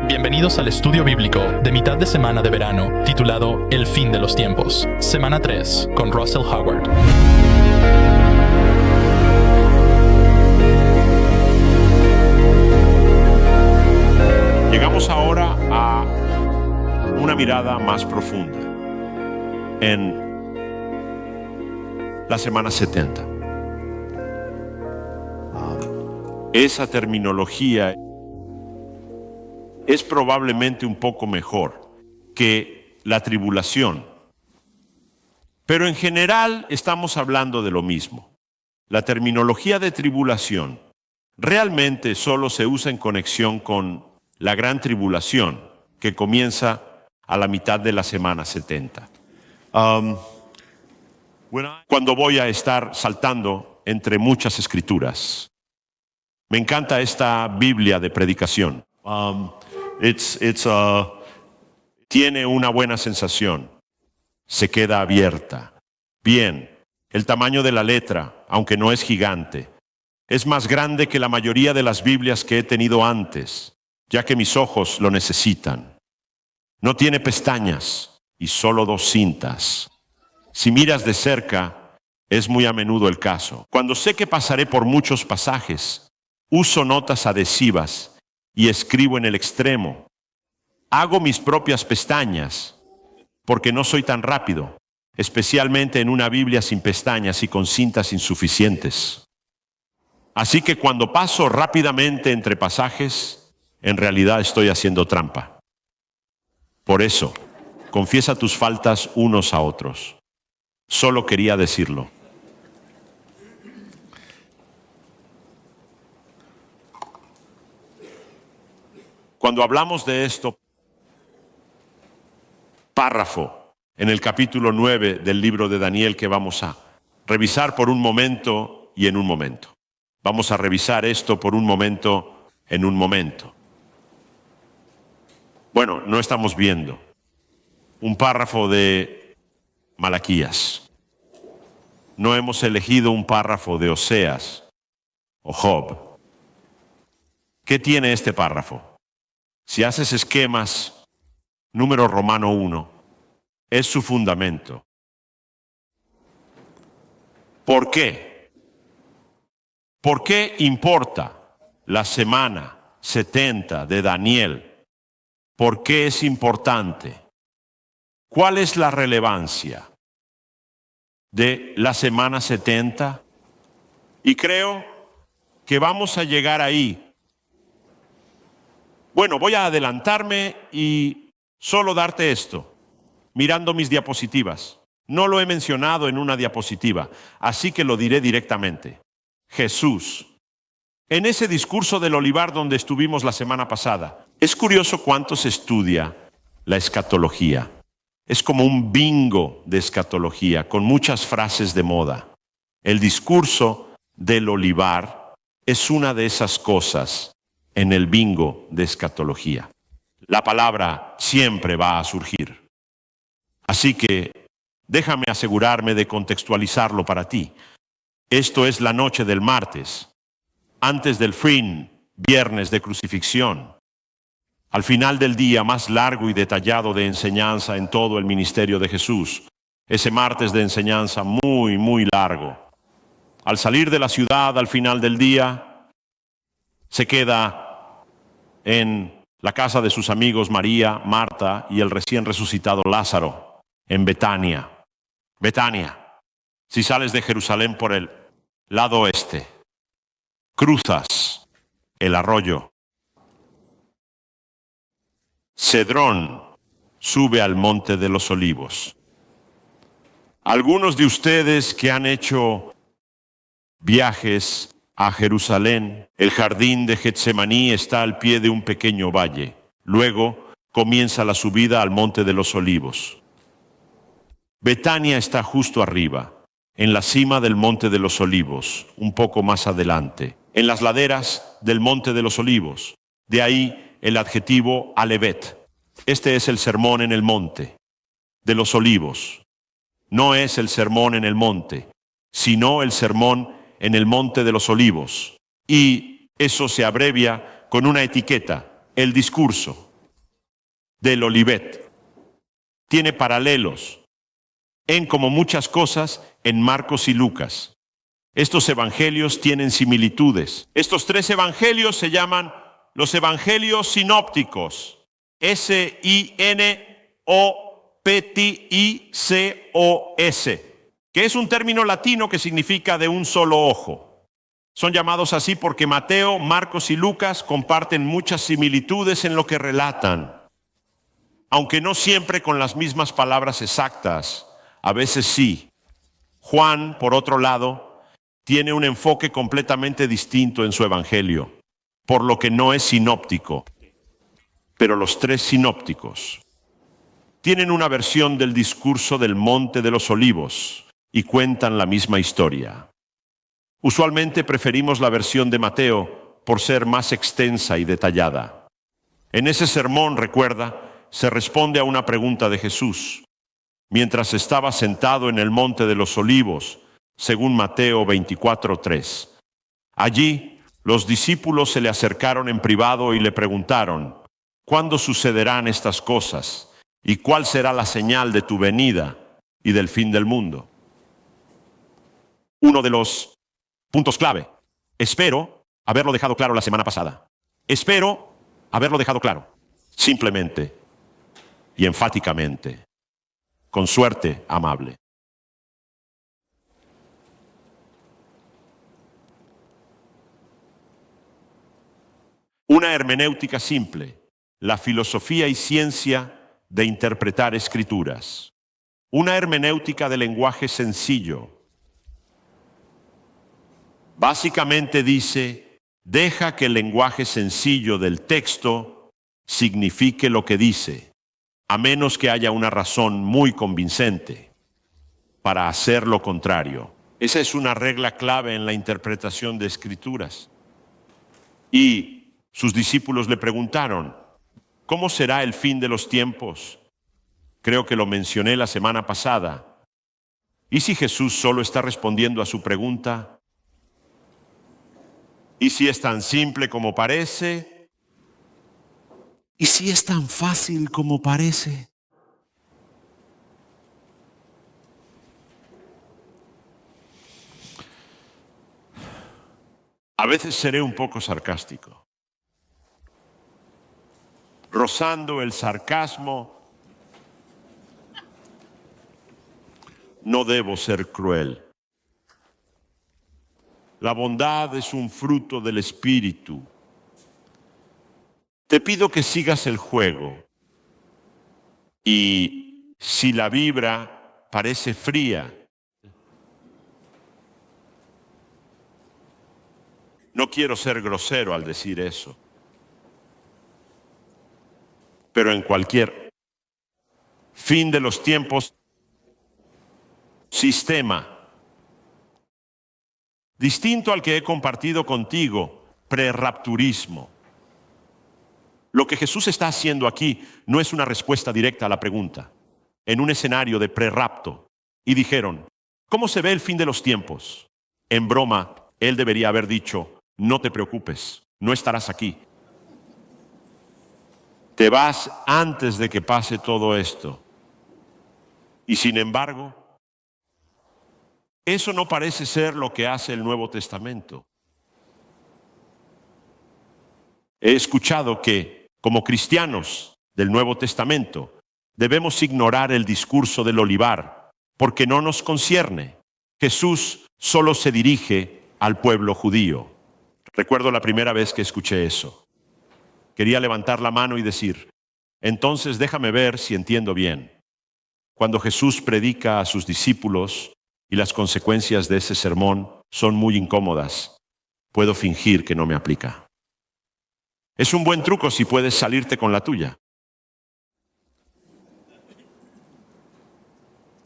Bienvenidos al estudio bíblico de mitad de semana de verano, titulado El fin de los tiempos, semana 3, con Russell Howard. Llegamos ahora a una mirada más profunda en la semana 70. Esa terminología es probablemente un poco mejor que la tribulación. Pero en general estamos hablando de lo mismo. La terminología de tribulación realmente solo se usa en conexión con la gran tribulación que comienza a la mitad de la semana 70. Cuando voy a estar saltando entre muchas escrituras. Me encanta esta Biblia de predicación. Tiene una buena sensación. Se queda abierta. Bien, el tamaño de la letra, aunque no es gigante, es más grande que la mayoría de las Biblias que he tenido antes, ya que mis ojos lo necesitan. No tiene pestañas y solo 2 cintas. Si miras de cerca, es muy a menudo el caso. Cuando sé que pasaré por muchos pasajes, uso notas adhesivas y escribo en el extremo. Hago mis propias pestañas porque no soy tan rápido, especialmente en una Biblia sin pestañas y con cintas insuficientes. Así que cuando paso rápidamente entre pasajes, en realidad estoy haciendo trampa. Por eso, confiesa tus faltas unos a otros. Solo quería decirlo. Cuando hablamos de esto, párrafo en el capítulo 9 del libro de Daniel que vamos a revisar por un momento y en un momento. Vamos a revisar esto por un momento en un momento. Bueno, no estamos viendo un párrafo de Malaquías. No hemos elegido un párrafo de Oseas o Job. ¿Qué tiene este párrafo? Si haces esquemas, número romano 1, es su fundamento. ¿Por qué? ¿Por qué importa la semana 70 de Daniel? ¿Por qué es importante? ¿Cuál es la relevancia de la semana 70? Y creo que vamos a llegar ahí. Bueno, voy a adelantarme y solo darte esto, mirando mis diapositivas. No lo he mencionado en una diapositiva, así que lo diré directamente. Jesús, en ese discurso del olivar donde estuvimos la semana pasada, es curioso cuánto se estudia la escatología. Es como un bingo de escatología, con muchas frases de moda. El discurso del olivar es una de esas cosas en el bingo de escatología. La palabra siempre va a surgir. Así que déjame asegurarme de contextualizarlo para ti. Esto es la noche del martes, antes del fin, viernes de crucifixión. Al final del día más largo y detallado de enseñanza en todo el ministerio de Jesús. Ese martes de enseñanza muy, muy largo. Al salir de la ciudad al final del día, se queda en la casa de sus amigos María, Marta y el recién resucitado Lázaro, en Betania. Betania, si sales de Jerusalén por el lado oeste, cruzas el arroyo. Cedrón sube al Monte de los Olivos. Algunos de ustedes que han hecho viajes a Jerusalén, el jardín de Getsemaní está al pie de un pequeño valle. Luego comienza la subida al Monte de los Olivos. Betania está justo arriba, en la cima del Monte de los Olivos, un poco más adelante, en las laderas del Monte de los Olivos. De ahí el adjetivo Alevet. Este es el sermón en el Monte de los Olivos. No es el sermón en el monte, sino el sermón en el Monte de los Olivos. Y eso se abrevia con una etiqueta, el discurso. del Olivet. Tiene paralelos en, como muchas cosas, en Marcos y Lucas. Estos evangelios tienen similitudes. Estos tres evangelios se llaman los evangelios sinópticos. S-I-N-O-P-T-I-C-O-S, que es un término latino que significa de un solo ojo. Son llamados así porque Mateo, Marcos y Lucas comparten muchas similitudes en lo que relatan, aunque no siempre con las mismas palabras exactas, a veces sí. Juan, por otro lado, tiene un enfoque completamente distinto en su evangelio, por lo que no es sinóptico. Pero los tres sinópticos tienen una versión del discurso del Monte de los Olivos y cuentan la misma historia. Usualmente preferimos la versión de Mateo por ser más extensa y detallada. En ese sermón, recuerda, se responde a una pregunta de Jesús mientras estaba sentado en el Monte de los Olivos, según Mateo 24:3. Allí, los discípulos se le acercaron en privado y le preguntaron: ¿cuándo sucederán estas cosas? ¿Y cuál será la señal de tu venida y del fin del mundo? Uno de los puntos clave. Espero haberlo dejado claro la semana pasada. Espero haberlo dejado claro. Simplemente y enfáticamente. Con suerte, amable. Una hermenéutica simple. La filosofía y ciencia de interpretar escrituras. Una hermenéutica de lenguaje sencillo. Básicamente dice, deja que el lenguaje sencillo del texto signifique lo que dice, a menos que haya una razón muy convincente para hacer lo contrario. Esa es una regla clave en la interpretación de escrituras. Y sus discípulos le preguntaron: ¿cómo será el fin de los tiempos? Creo que lo mencioné la semana pasada. ¿Y si Jesús solo está respondiendo a su pregunta? ¿Y si es tan simple como parece? ¿Y si es tan fácil como parece? A veces seré un poco sarcástico, rozando el sarcasmo. No debo ser cruel. La bondad es un fruto del Espíritu. Te pido que sigas el juego. Y si la vibra parece fría, no quiero ser grosero al decir eso, pero en cualquier fin de los tiempos, sistema distinto al que he compartido contigo, prerrapturismo. Lo que Jesús está haciendo aquí no es una respuesta directa a la pregunta, en un escenario de prerrapto. Y dijeron: ¿cómo se ve el fin de los tiempos? En broma, él debería haber dicho: no te preocupes, no estarás aquí. Te vas antes de que pase todo esto. Y sin embargo, eso no parece ser lo que hace el Nuevo Testamento. He escuchado que, como cristianos del Nuevo Testamento, debemos ignorar el discurso del olivar, porque no nos concierne. Jesús solo se dirige al pueblo judío. Recuerdo la primera vez que escuché eso. Quería levantar la mano y decir: entonces déjame ver si entiendo bien. Cuando Jesús predica a sus discípulos y las consecuencias de ese sermón son muy incómodas, puedo fingir que no me aplica. Es un buen truco si puedes salirte con la tuya.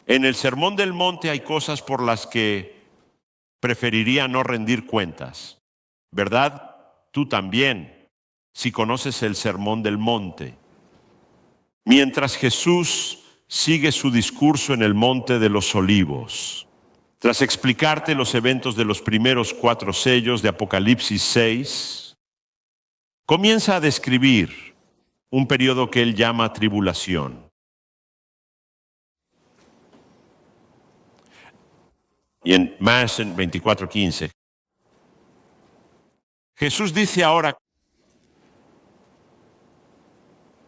En el Sermón del Monte hay cosas por las que preferiría no rendir cuentas. ¿Verdad? Tú también, si conoces el Sermón del Monte. Mientras Jesús sigue su discurso en el Monte de los Olivos, tras explicarte los eventos de los primeros 4 sellos de Apocalipsis 6, comienza a describir un periodo que él llama tribulación. Y en Mateo 24:15, Jesús dice ahora,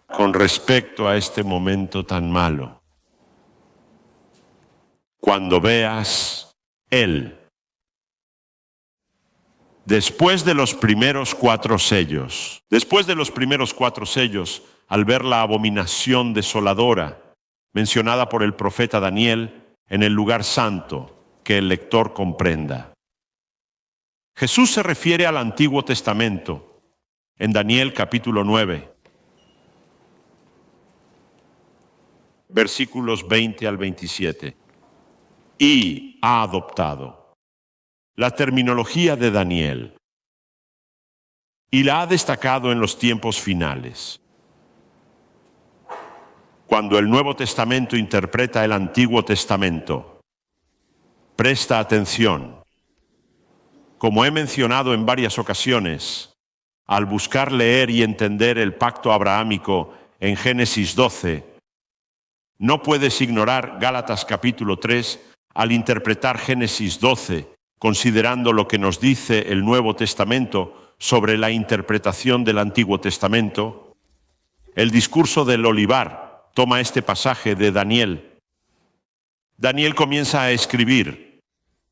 con respecto a este momento tan malo, cuando veas Él, después de los primeros 4 sellos, al ver la abominación desoladora mencionada por el profeta Daniel en el lugar santo, que el lector comprenda. Jesús se refiere al Antiguo Testamento en Daniel capítulo 9, versículos 20 al 27, y ha adoptado la terminología de Daniel y la ha destacado en los tiempos finales. Cuando el Nuevo Testamento interpreta el Antiguo Testamento, presta atención. Como he mencionado en varias ocasiones, al buscar leer y entender el pacto abrahámico en Génesis 12, no puedes ignorar Gálatas capítulo 3 al interpretar Génesis 12, considerando lo que nos dice el Nuevo Testamento sobre la interpretación del Antiguo Testamento. El discurso del olivar toma este pasaje de Daniel. Daniel comienza a escribir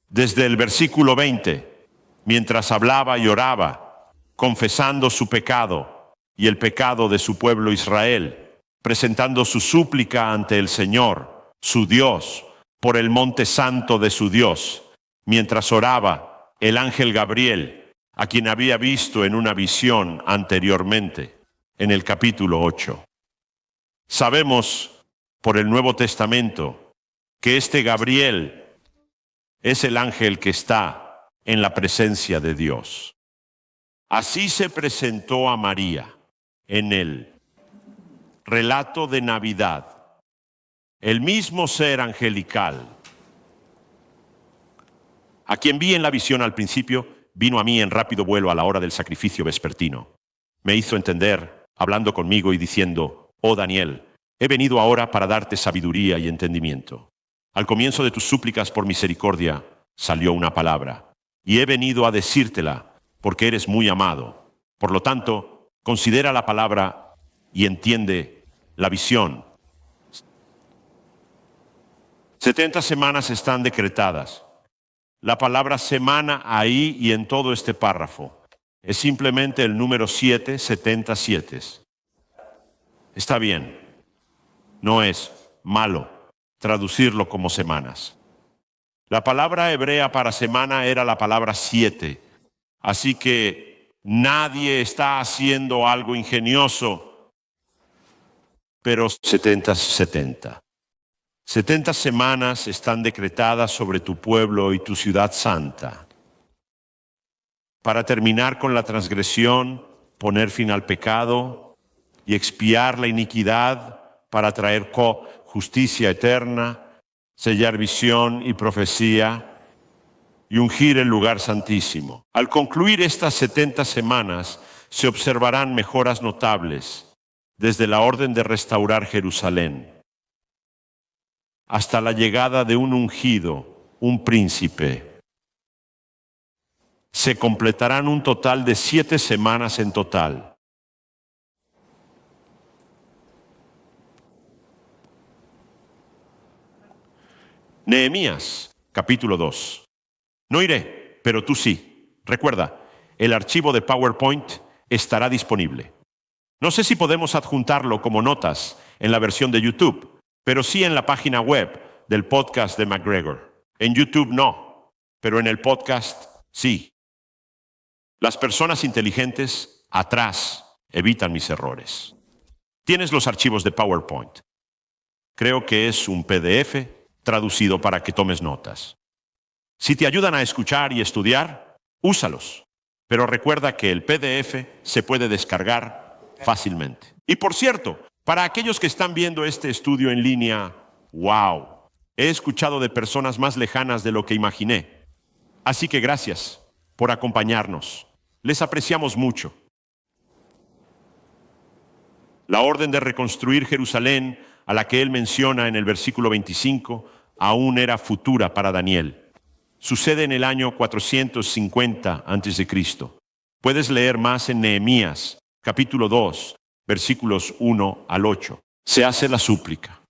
desde el versículo 20, mientras hablaba y oraba, confesando su pecado y el pecado de su pueblo Israel, presentando su súplica ante el Señor, su Dios, por el monte santo de su Dios. Mientras oraba, el ángel Gabriel, a quien había visto en una visión anteriormente, en el capítulo 8. Sabemos por el Nuevo Testamento que este Gabriel es el ángel que está en la presencia de Dios. Así se presentó a María en el relato de Navidad, el mismo ser angelical, a quien vi en la visión al principio, vino a mí en rápido vuelo a la hora del sacrificio vespertino. Me hizo entender, hablando conmigo y diciendo, oh Daniel, he venido ahora para darte sabiduría y entendimiento. Al comienzo de tus súplicas por misericordia salió una palabra, y he venido a decírtela porque eres muy amado. Por lo tanto, considera la palabra y entiende la visión. 70 semanas están decretadas. La palabra semana ahí y en todo este párrafo es simplemente el número 7, 77. Está bien, no es malo traducirlo como semanas. La palabra hebrea para semana era la palabra 7, así que nadie está haciendo algo ingenioso, pero 70. 70 semanas están decretadas sobre tu pueblo y tu ciudad santa, para terminar con la transgresión, poner fin al pecado y expiar la iniquidad, para traer justicia eterna, sellar visión y profecía y ungir el lugar santísimo. Al concluir estas 70 semanas, se observarán mejoras notables desde la orden de restaurar Jerusalén hasta la llegada de un ungido, un príncipe. Se completarán un total de 7 semanas en total. Nehemías, capítulo 2. No iré, pero tú sí. Recuerda, el archivo de PowerPoint estará disponible. No sé si podemos adjuntarlo como notas en la versión de YouTube, pero sí en la página web del podcast de McGregor. En YouTube no, pero en el podcast sí. Las personas inteligentes atrás evitan mis errores. Tienes los archivos de PowerPoint. Creo que es un PDF traducido para que tomes notas. Si te ayudan a escuchar y estudiar, úsalos. Pero recuerda que el PDF se puede descargar fácilmente. Y por cierto, para aquellos que están viendo este estudio en línea, ¡wow! He escuchado de personas más lejanas de lo que imaginé. Así que gracias por acompañarnos. Les apreciamos mucho. La orden de reconstruir Jerusalén, a la que él menciona en el versículo 25, aún era futura para Daniel. Sucede en el año 450 a.C. Puedes leer más en Nehemías, capítulo 2, versículos 1 al 8. Se hace la súplica.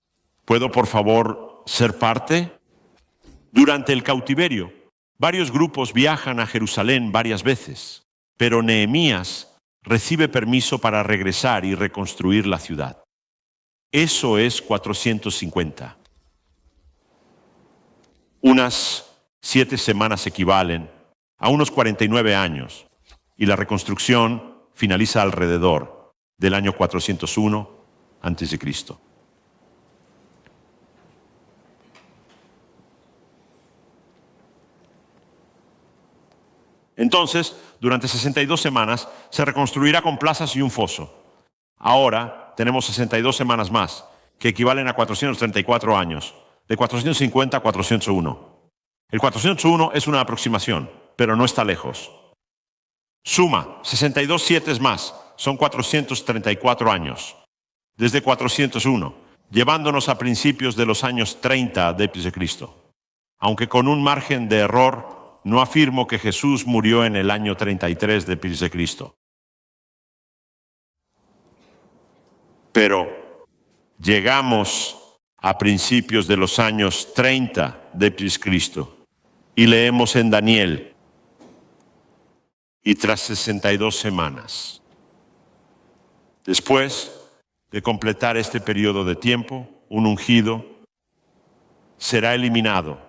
¿Puedo, por favor, ser parte? Durante el cautiverio, varios grupos viajan a Jerusalén varias veces, pero Nehemías recibe permiso para regresar y reconstruir la ciudad. Eso es 450. Unas 7 semanas equivalen a unos 49 años y la reconstrucción finaliza alrededor del año 401 a.C. Entonces, durante 62 semanas se reconstruirá con plazas y un foso. Ahora tenemos 62 semanas más, que equivalen a 434 años, de 450 a 401. El 401 es una aproximación, pero no está lejos. Suma 62 7 más, son 434 años, desde 401, llevándonos a principios de los años 30 de Cristo. Aunque con un margen de error, no afirmo que Jesús murió en el año 33 de Cristo. Pero llegamos a principios de los años 30 de Cristo y leemos en Daniel, y tras 62 semanas, después de completar este periodo de tiempo, un ungido será eliminado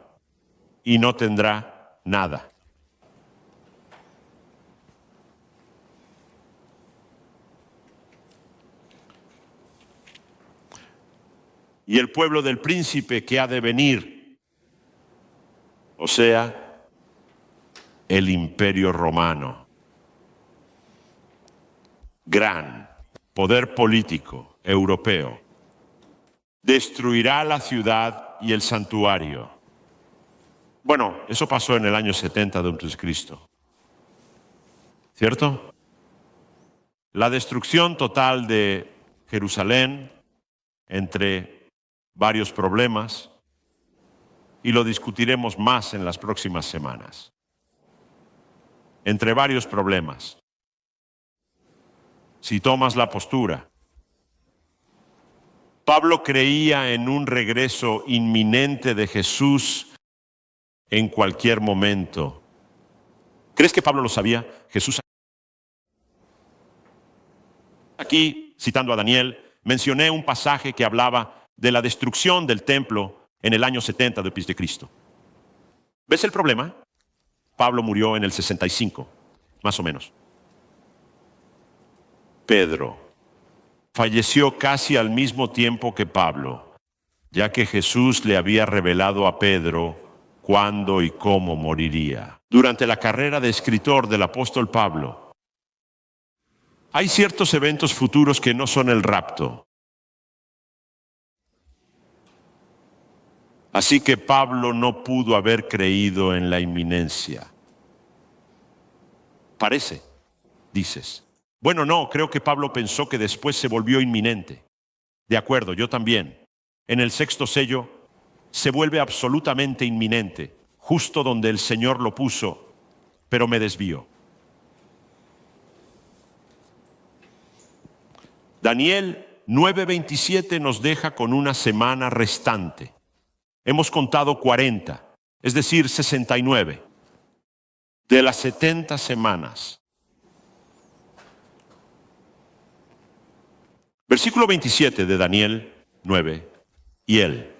y no tendrá nada. Y el pueblo del príncipe que ha de venir, o sea, el imperio romano, gran poder político europeo, destruirá la ciudad y el santuario. Bueno, eso pasó en el año 70 de Cristo. ¿Cierto? La destrucción total de Jerusalén, entre varios problemas, y lo discutiremos más en las próximas semanas. Entre varios problemas. Si tomas la postura, Pablo creía en un regreso inminente de Jesús en cualquier momento. ¿Crees que Pablo lo sabía? Jesús. Aquí, citando a Daniel, mencioné un pasaje que hablaba de la destrucción del templo en el año 70 de Cristo. ¿Ves el problema? Pablo murió en el 65, más o menos. Pedro falleció casi al mismo tiempo que Pablo, ya que Jesús le había revelado a Pedro cuándo y cómo moriría. Durante la carrera de escritor del apóstol Pablo, hay ciertos eventos futuros que no son el rapto. Así que Pablo no pudo haber creído en la inminencia. Parece, dices. Bueno, no, creo que Pablo pensó que después se volvió inminente. De acuerdo, yo también. En el 6º sello se vuelve absolutamente inminente, justo donde el Señor lo puso, pero me desvío. Daniel 9:27 nos deja con una semana restante. Hemos contado 40, es decir, 69, de las 70 semanas. Versículo 27 de Daniel 9, y él.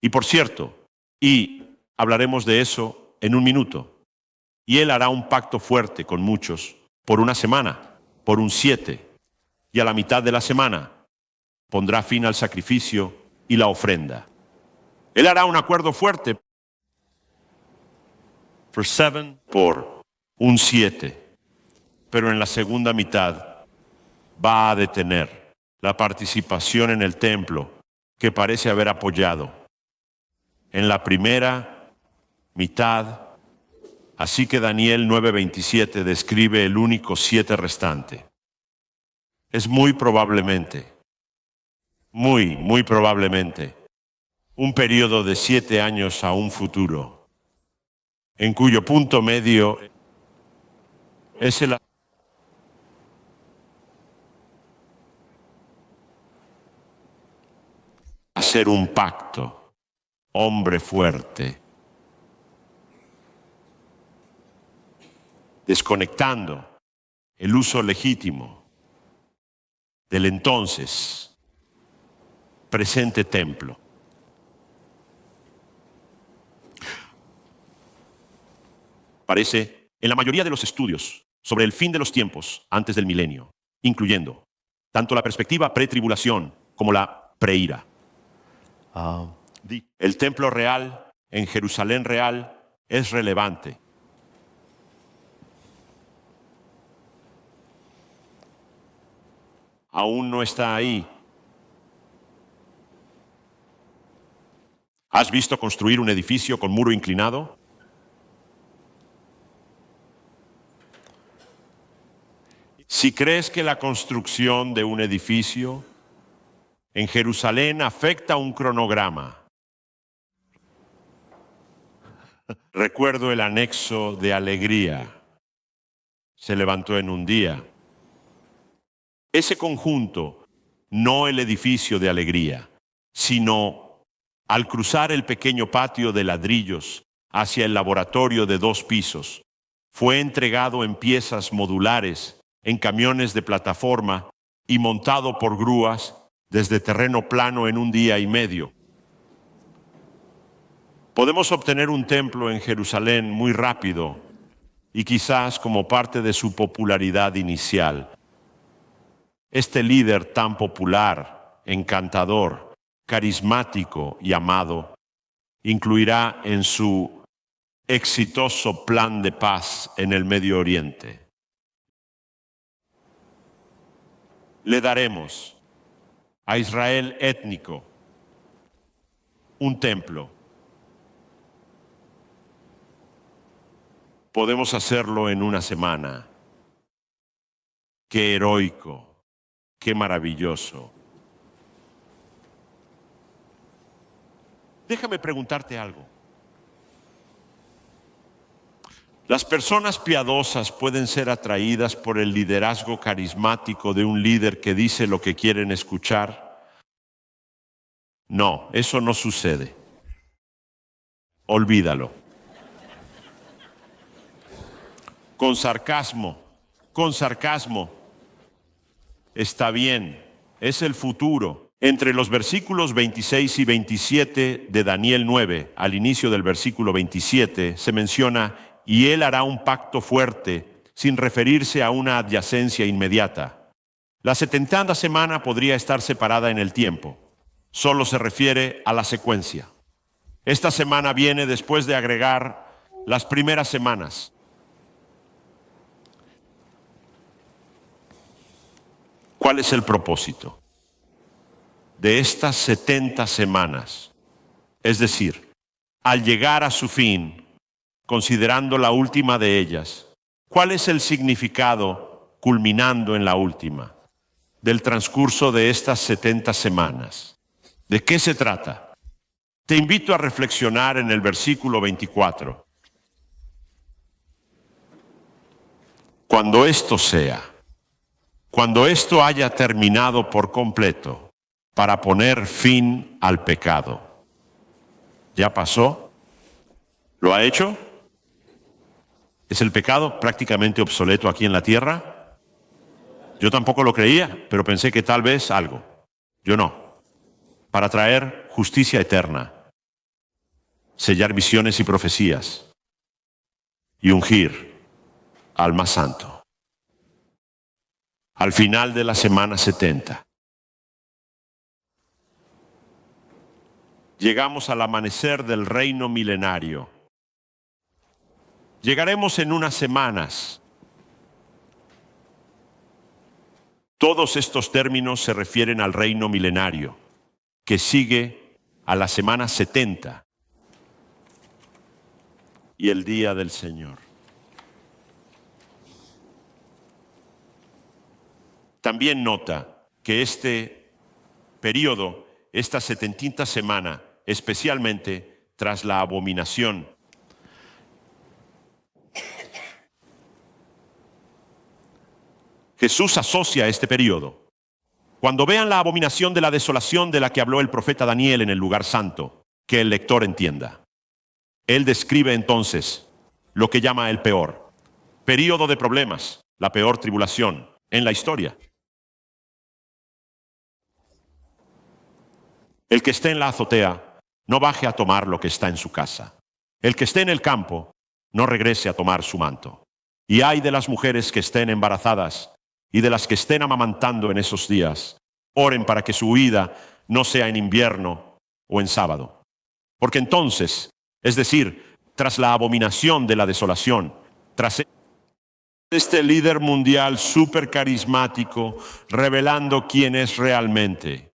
Y por cierto, y hablaremos de eso en un minuto, y él hará un pacto fuerte con muchos por una semana, por un 7, y a la mitad de la semana pondrá fin al sacrificio y la ofrenda. Él hará un acuerdo fuerte por un 7, pero en la segunda mitad va a detener la participación en el templo que parece haber apoyado en la primera mitad. Así que Daniel 9:27 describe el único 7 restante. es muy probablemente, un periodo de 7 años a un futuro, en cuyo punto medio es el hacer un pacto, hombre fuerte, desconectando el uso legítimo del entonces presente templo. Aparece en la mayoría de los estudios sobre el fin de los tiempos antes del milenio, incluyendo tanto la perspectiva pretribulación como la preira. El templo real en Jerusalén real es relevante. Aún no está ahí. ¿Has visto construir un edificio con muro inclinado? Si crees que la construcción de un edificio en Jerusalén afecta un cronograma, recuerdo el anexo de alegría. Se levantó en un día. Ese conjunto, no el edificio de alegría, sino al cruzar el pequeño patio de ladrillos hacia el laboratorio de 2 pisos, fue entregado en piezas modulares en camiones de plataforma y montado por grúas desde terreno plano en 1 día y medio. Podemos obtener un templo en Jerusalén muy rápido y quizás como parte de su popularidad inicial. Este líder tan popular, encantador, carismático y amado, incluirá en su exitoso plan de paz en el Medio Oriente. Le daremos a Israel étnico un templo. Podemos hacerlo en 1 semana. Qué heroico, qué maravilloso. Déjame preguntarte algo. Las personas piadosas pueden ser atraídas por el liderazgo carismático de un líder que dice lo que quieren escuchar. No, eso no sucede. Olvídalo. Con sarcasmo. Está bien, es el futuro. Entre los versículos 26 y 27 de Daniel 9, al inicio del versículo 27, se menciona: y él hará un pacto fuerte, sin referirse a una adyacencia inmediata. La 70ª semana podría estar separada en el tiempo. Solo se refiere a la secuencia. Esta semana viene después de agregar las primeras semanas. ¿Cuál es el propósito de estas 70 semanas? Es decir, al llegar a su fin, considerando la última de ellas, ¿cuál es el significado, culminando en la última, del transcurso de estas 70 semanas? ¿De qué se trata? Te invito a reflexionar en el versículo 24. Cuando esto sea, cuando esto haya terminado por completo, para poner fin al pecado. ¿Ya pasó? ¿Lo ha hecho? ¿Es el pecado prácticamente obsoleto aquí en la tierra? Yo tampoco lo creía, pero pensé que tal vez algo. Yo no. Para traer justicia eterna, sellar visiones y profecías y ungir al más santo. Al final de la semana 70, llegamos al amanecer del reino milenario. Llegaremos en unas semanas. Todos estos términos se refieren al reino milenario, que sigue a la semana 70 y el día del Señor. También nota que este periodo, esta 70ª semana, especialmente tras la abominación, Jesús asocia este periodo. Cuando vean la abominación de la desolación de la que habló el profeta Daniel en el lugar santo, que el lector entienda. Él describe entonces lo que llama el peor período de problemas, la peor tribulación en la historia. El que esté en la azotea, no baje a tomar lo que está en su casa. El que esté en el campo, no regrese a tomar su manto. Y ay de las mujeres que estén embarazadas y de las que estén amamantando en esos días. Oren para que su huida no sea en invierno o en sábado. Porque entonces, es decir, tras la abominación de la desolación, tras este líder mundial súper carismático, revelando quién es realmente.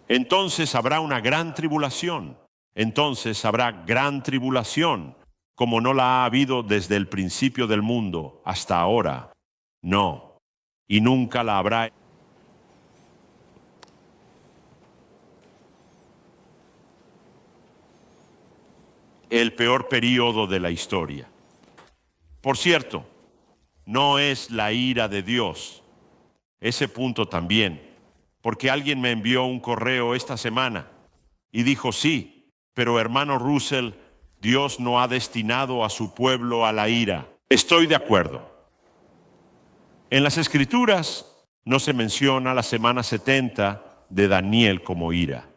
Entonces habrá una gran tribulación. Entonces habrá gran tribulación, como no la ha habido desde el principio del mundo hasta ahora. No, y nunca la habrá. El peor período de la historia. Por cierto, no es la ira de Dios. Ese punto también, porque alguien me envió un correo esta semana y dijo, sí, pero hermano Russell, Dios no ha destinado a su pueblo a la ira. Estoy de acuerdo. En las Escrituras no se menciona la semana 70 de Daniel como ira.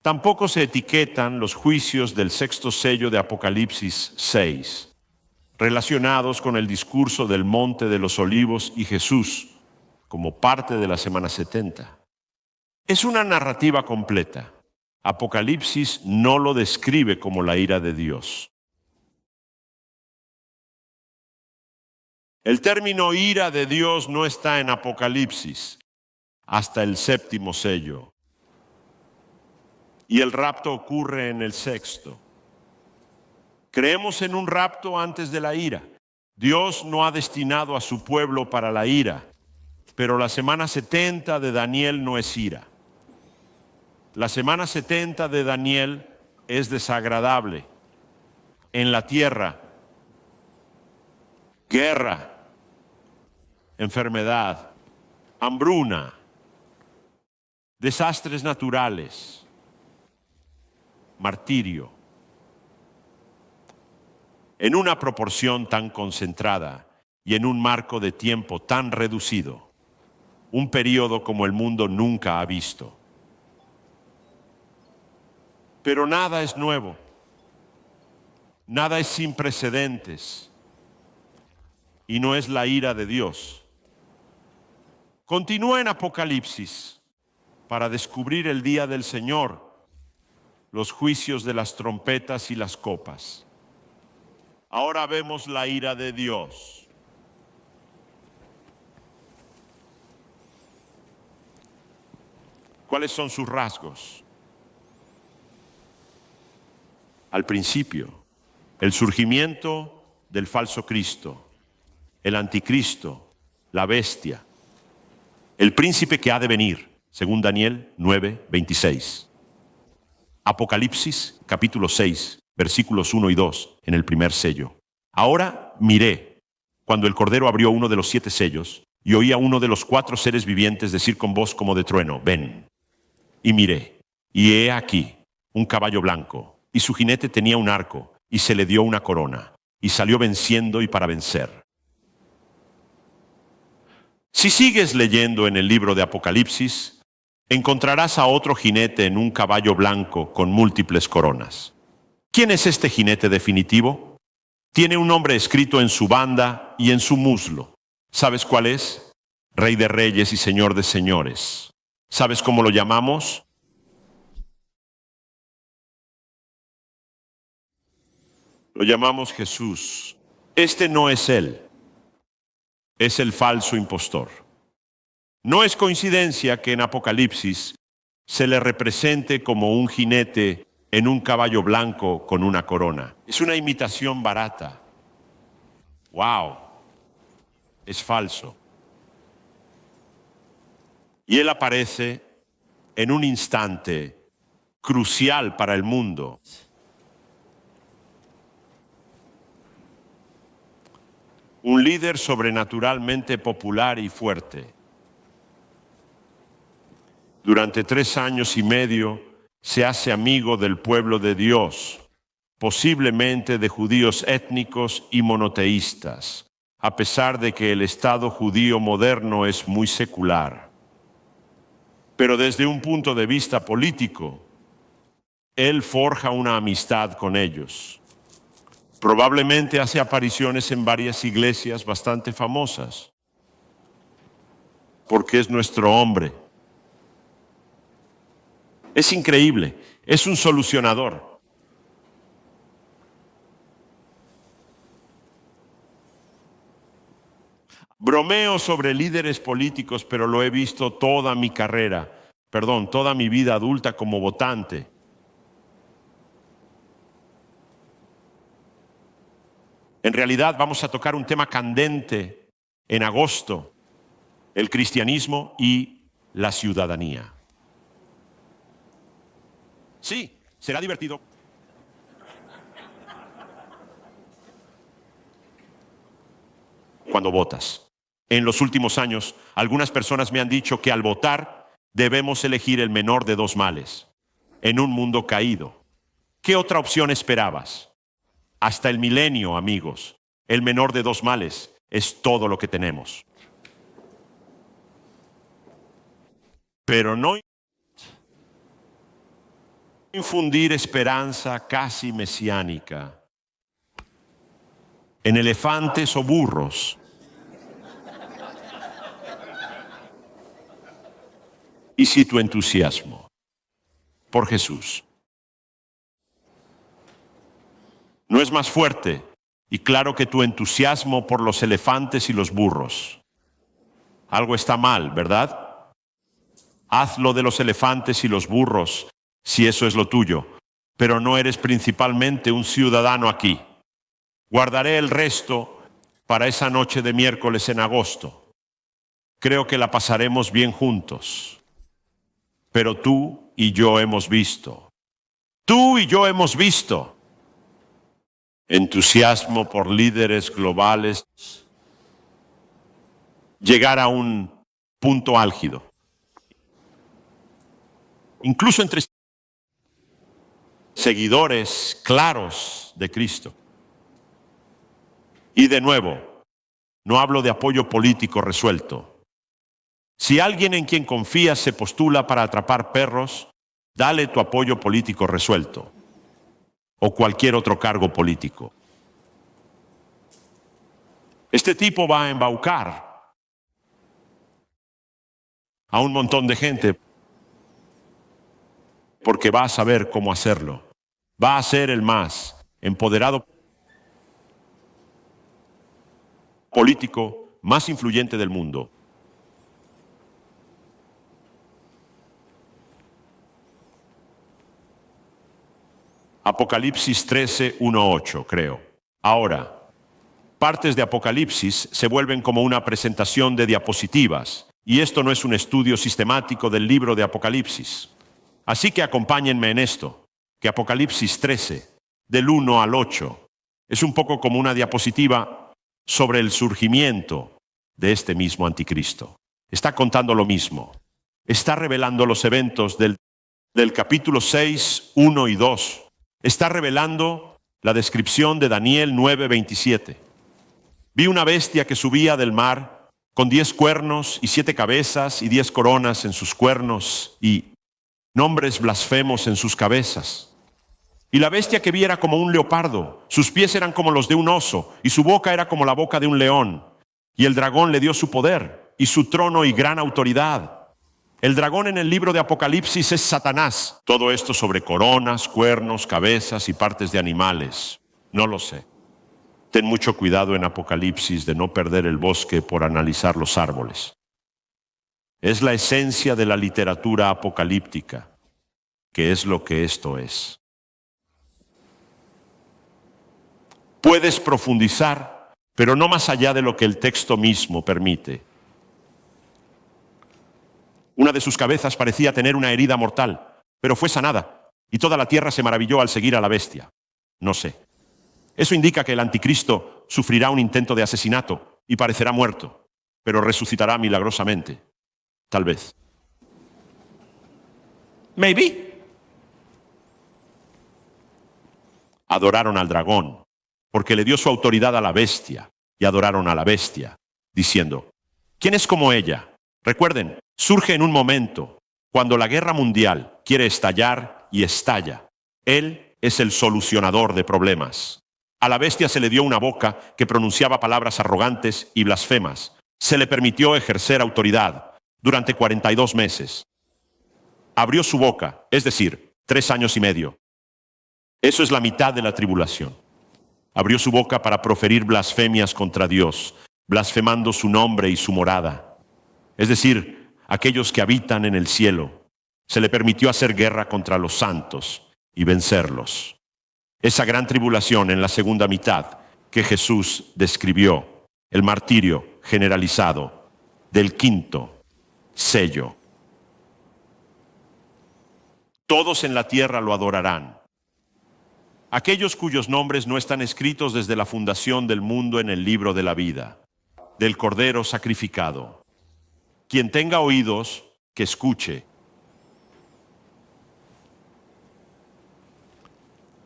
Tampoco se etiquetan los juicios del sexto sello de Apocalipsis 6, relacionados con el discurso del Monte de los Olivos y Jesús, como parte de la semana 70. Es una narrativa completa. Apocalipsis no lo describe como la ira de Dios. El término ira de Dios no está en Apocalipsis hasta el séptimo sello. Y el rapto ocurre en el sexto. Creemos en un rapto antes de la ira. Dios no ha destinado a su pueblo para la ira, pero la semana 70 de Daniel no es ira. La semana 70 de Daniel es desagradable. En la tierra, guerra, enfermedad, hambruna, desastres naturales, martirio. En una proporción tan concentrada y en un marco de tiempo tan reducido, un periodo como el mundo nunca ha visto. Pero nada es nuevo, nada es sin precedentes y no es la ira de Dios. Continúa en Apocalipsis para descubrir el día del Señor, los juicios de las trompetas y las copas. Ahora vemos la ira de Dios. ¿Cuáles son sus rasgos? Al principio, el surgimiento del falso Cristo, el anticristo, la bestia, el príncipe que ha de venir, según Daniel 9:26. Apocalipsis capítulo 6, versículos 1 y 2, en el primer sello. Ahora miré, cuando el Cordero abrió uno de los 7 sellos, y oí a uno de los 4 seres vivientes decir con voz como de trueno, ven. Y miré, y he aquí un caballo blanco, y su jinete tenía un arco, y se le dio una corona, y salió venciendo y para vencer. Si sigues leyendo en el libro de Apocalipsis, encontrarás a otro jinete en un caballo blanco con múltiples coronas. ¿Quién es este jinete definitivo? Tiene un nombre escrito en su banda y en su muslo. ¿Sabes cuál es? Rey de reyes y Señor de señores. ¿Sabes cómo lo llamamos? Lo llamamos Jesús. Este no es Él. Es el falso impostor. No es coincidencia que en Apocalipsis se le represente como un jinete en un caballo blanco con una corona. Es una imitación barata. ¡Wow! Es falso. Y él aparece en un instante crucial para el mundo. Un líder sobrenaturalmente popular y fuerte. Durante 3 años y medio se hace amigo del pueblo de Dios, posiblemente de judíos étnicos y monoteístas, a pesar de que el Estado judío moderno es muy secular. Pero desde un punto de vista político, él forja una amistad con ellos. Probablemente hace apariciones en varias iglesias bastante famosas, porque es nuestro hombre. Es increíble, es un solucionador. Bromeo sobre líderes políticos, pero lo he visto toda mi carrera, toda mi vida adulta como votante. En realidad vamos a tocar un tema candente en agosto, el cristianismo y la ciudadanía. Sí, será divertido. Cuando votas. En los últimos años, algunas personas me han dicho que al votar debemos elegir el menor de 2 males. En un mundo caído. ¿Qué otra opción esperabas? Hasta el milenio, amigos, el menor de 2 males es todo lo que tenemos. Pero no infundir esperanza casi mesiánica en elefantes o burros. Y si tu entusiasmo por Jesús no es más fuerte y claro que tu entusiasmo por los elefantes y los burros, algo está mal, ¿verdad? Haz lo de los elefantes y los burros si eso es lo tuyo, pero no eres principalmente un ciudadano aquí. Guardaré el resto para esa noche de miércoles en agosto. Creo que la pasaremos bien juntos. Pero tú y yo hemos visto entusiasmo por líderes globales llegar a un punto álgido. Incluso entre seguidores claros de Cristo. Y de nuevo, no hablo de apoyo político resuelto. Si alguien en quien confías se postula para atrapar perros, dale tu apoyo político resuelto. O cualquier otro cargo político. Este tipo va a embaucar a un montón de gente porque va a saber cómo hacerlo. Va a ser el más empoderado político más influyente del mundo. Apocalipsis 13, 1-8, creo. Ahora, partes de Apocalipsis se vuelven como una presentación de diapositivas, y esto no es un estudio sistemático del libro de Apocalipsis. Así que acompáñenme en esto, que Apocalipsis 13, del 1 al 8, es un poco como una diapositiva sobre el surgimiento de este mismo anticristo. Está contando lo mismo. Está revelando los eventos del capítulo 6, 1 y 2. Está revelando la descripción de Daniel 9:27. Vi una bestia que subía del mar con 10 cuernos y 7 cabezas y 10 coronas en sus cuernos y nombres blasfemos en sus cabezas. Y la bestia que vi era como un leopardo, sus pies eran como los de un oso y su boca era como la boca de un león. Y el dragón le dio su poder y su trono y gran autoridad. El dragón en el libro de Apocalipsis es Satanás. Todo esto sobre coronas, cuernos, cabezas y partes de animales. No lo sé. Ten mucho cuidado en Apocalipsis de no perder el bosque por analizar los árboles. Es la esencia de la literatura apocalíptica, que es lo que esto es. Puedes profundizar, pero no más allá de lo que el texto mismo permite. Una de sus cabezas parecía tener una herida mortal, pero fue sanada, y toda la tierra se maravilló al seguir a la bestia. No sé. Eso indica que el anticristo sufrirá un intento de asesinato y parecerá muerto, pero resucitará milagrosamente. Tal vez. Maybe. Adoraron al dragón, porque le dio su autoridad a la bestia, y adoraron a la bestia, diciendo, ¿quién es como ella? Recuerden, surge en un momento, cuando la guerra mundial quiere estallar y estalla. Él es el solucionador de problemas. A la bestia se le dio una boca que pronunciaba palabras arrogantes y blasfemas. Se le permitió ejercer autoridad durante 42 meses. Abrió su boca, es decir, 3 años y medio. Eso es la mitad de la tribulación. Abrió su boca para proferir blasfemias contra Dios, blasfemando su nombre y su morada. Es decir, aquellos que habitan en el cielo. Se le permitió hacer guerra contra los santos y vencerlos. Esa gran tribulación en la segunda mitad que Jesús describió, el martirio generalizado del quinto sello. Todos en la tierra lo adorarán. Aquellos cuyos nombres no están escritos desde la fundación del mundo en el libro de la vida, del Cordero sacrificado. Quien tenga oídos, que escuche.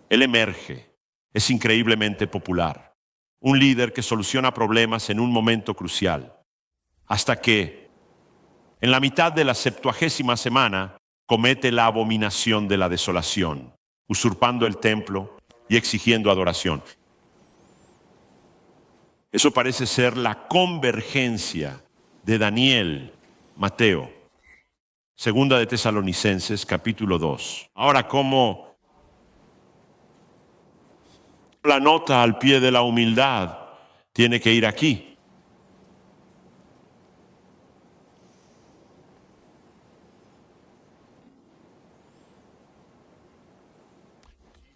Él emerge, es increíblemente popular, un líder que soluciona problemas en un momento crucial, hasta que, en la mitad de la 70ª semana, comete la abominación de la desolación, usurpando el templo y exigiendo adoración. Eso parece ser la convergencia de Daniel, Mateo, Segunda de Tesalonicenses, capítulo 2. Ahora, ¿cómo la nota al pie de la humildad tiene que ir aquí?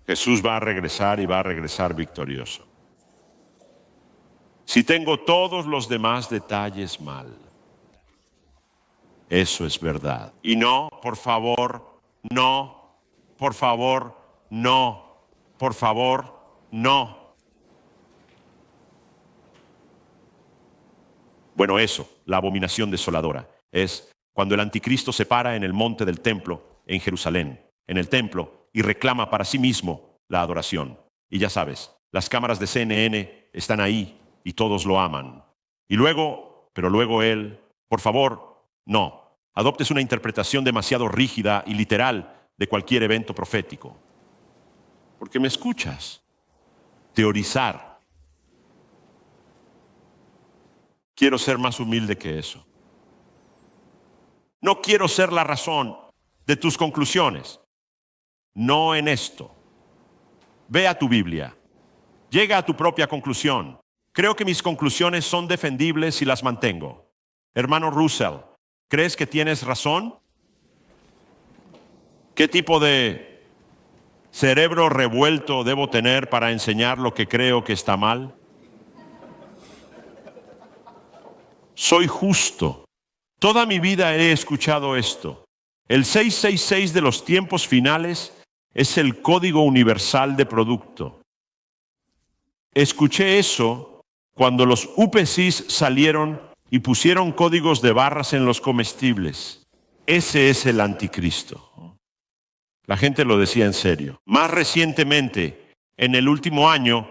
Jesús va a regresar y va a regresar victorioso. Si tengo todos los demás detalles mal, eso es verdad. Y no, por favor, no, por favor, no, por favor, no. Bueno, eso, la abominación desoladora, es cuando el anticristo se para en el monte del templo en Jerusalén, en el templo, y reclama para sí mismo la adoración. Y ya sabes, las cámaras de CNN están ahí y todos lo aman. Y luego, pero luego él, por favor, no, adoptes una interpretación demasiado rígida y literal de cualquier evento profético. Porque me escuchas. Teorizar. Quiero ser más humilde que eso. No quiero ser la razón de tus conclusiones. No en esto. Ve a tu Biblia. Llega a tu propia conclusión. Creo que mis conclusiones son defendibles y las mantengo. Hermano Russell, ¿crees que tienes razón? ¿Qué tipo de cerebro revuelto debo tener para enseñar lo que creo que está mal? Soy justo. Toda mi vida he escuchado esto. El 666 de los tiempos finales es el código universal de producto. Escuché eso cuando los UPCs salieron y pusieron códigos de barras en los comestibles. Ese es el anticristo. La gente lo decía en serio. Más recientemente, en el último año,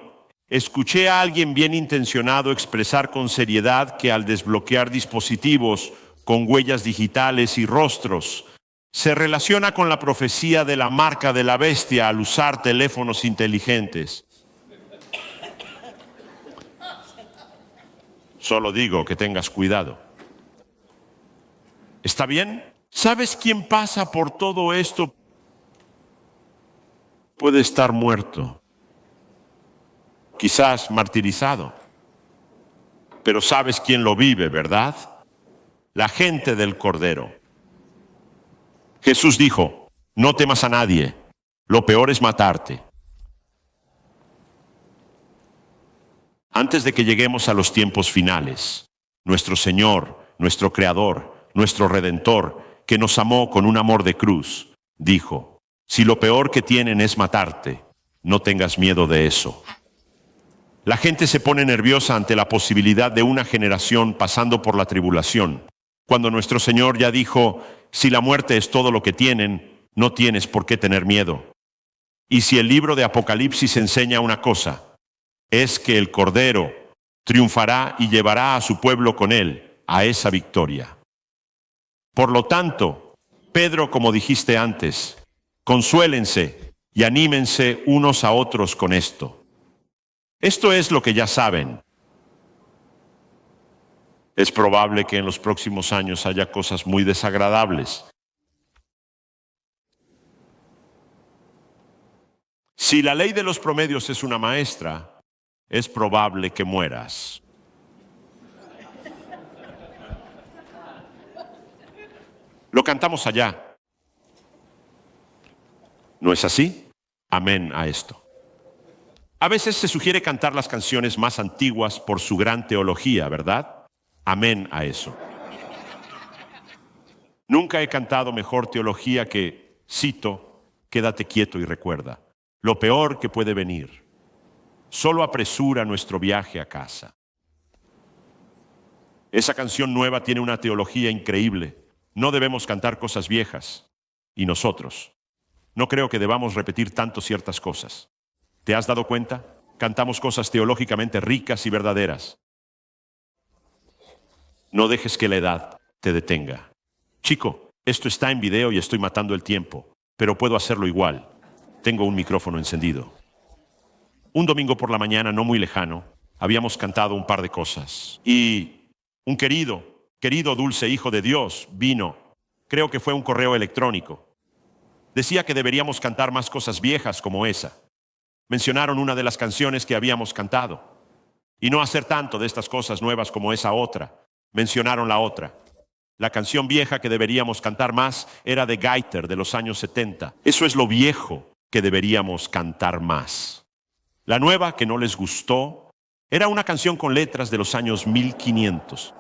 escuché a alguien bien intencionado expresar con seriedad que al desbloquear dispositivos con huellas digitales y rostros, se relaciona con la profecía de la marca de la bestia al usar teléfonos inteligentes. Solo digo que tengas cuidado. ¿Está bien? ¿Sabes quién pasa por todo esto? Puede estar muerto, quizás martirizado, pero sabes quién lo vive, ¿verdad? La gente del Cordero. Jesús dijo, no temas a nadie, lo peor es matarte. Antes de que lleguemos a los tiempos finales, nuestro Señor, nuestro Creador, nuestro Redentor, que nos amó con un amor de cruz, dijo: si lo peor que tienen es matarte, no tengas miedo de eso. La gente se pone nerviosa ante la posibilidad de una generación pasando por la tribulación, cuando nuestro Señor ya dijo: si la muerte es todo lo que tienen, no tienes por qué tener miedo. Y si el libro de Apocalipsis enseña una cosa, es que el Cordero triunfará y llevará a su pueblo con él a esa victoria. Por lo tanto, Pedro, como dijiste antes, consuélense y anímense unos a otros con esto. Esto es lo que ya saben. Es probable que en los próximos años haya cosas muy desagradables. Si la ley de los promedios es una maestra, es probable que mueras. Lo cantamos allá. ¿No es así? Amén a esto. A veces se sugiere cantar las canciones más antiguas por su gran teología, ¿verdad? Amén a eso. Nunca he cantado mejor teología que, cito, quédate quieto y recuerda, lo peor que puede venir solo apresura nuestro viaje a casa. Esa canción nueva tiene una teología increíble. No debemos cantar cosas viejas. Y nosotros, no creo que debamos repetir tanto ciertas cosas. ¿Te has dado cuenta? Cantamos cosas teológicamente ricas y verdaderas. No dejes que la edad te detenga. Chico, esto está en video y estoy matando el tiempo, pero puedo hacerlo igual. Tengo un micrófono encendido. Un domingo por la mañana, no muy lejano, habíamos cantado un par de cosas. Y un querido dulce hijo de Dios vino. Creo que fue un correo electrónico. Decía que deberíamos cantar más cosas viejas como esa. Mencionaron una de las canciones que habíamos cantado. Y no hacer tanto de estas cosas nuevas como esa otra. Mencionaron la otra. La canción vieja que deberíamos cantar más era de Gaither, de los años 70. Eso es lo viejo que deberíamos cantar más. La nueva, que no les gustó, era una canción con letras de los años 1500.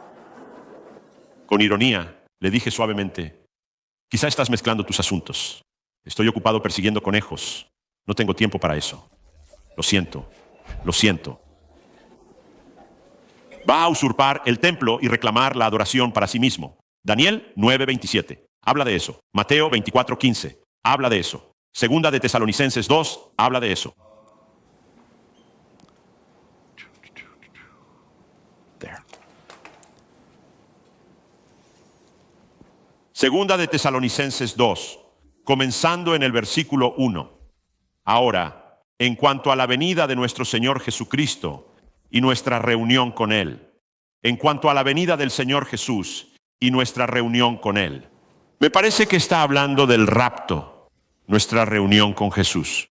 Con ironía, le dije suavemente: quizá estás mezclando tus asuntos. Estoy ocupado persiguiendo conejos. No tengo tiempo para eso. Lo siento. Va a usurpar el templo y reclamar la adoración para sí mismo. Daniel 9:27 habla de eso. Mateo 24:15 habla de eso. Segunda de Tesalonicenses 2 habla de eso. Segunda de Tesalonicenses 2, comenzando en el versículo 1. Ahora, en cuanto a la venida de nuestro Señor Jesucristo y nuestra reunión con Él, en cuanto a la venida del Señor Jesús y nuestra reunión con Él. Me parece que está hablando del rapto, nuestra reunión con Jesús.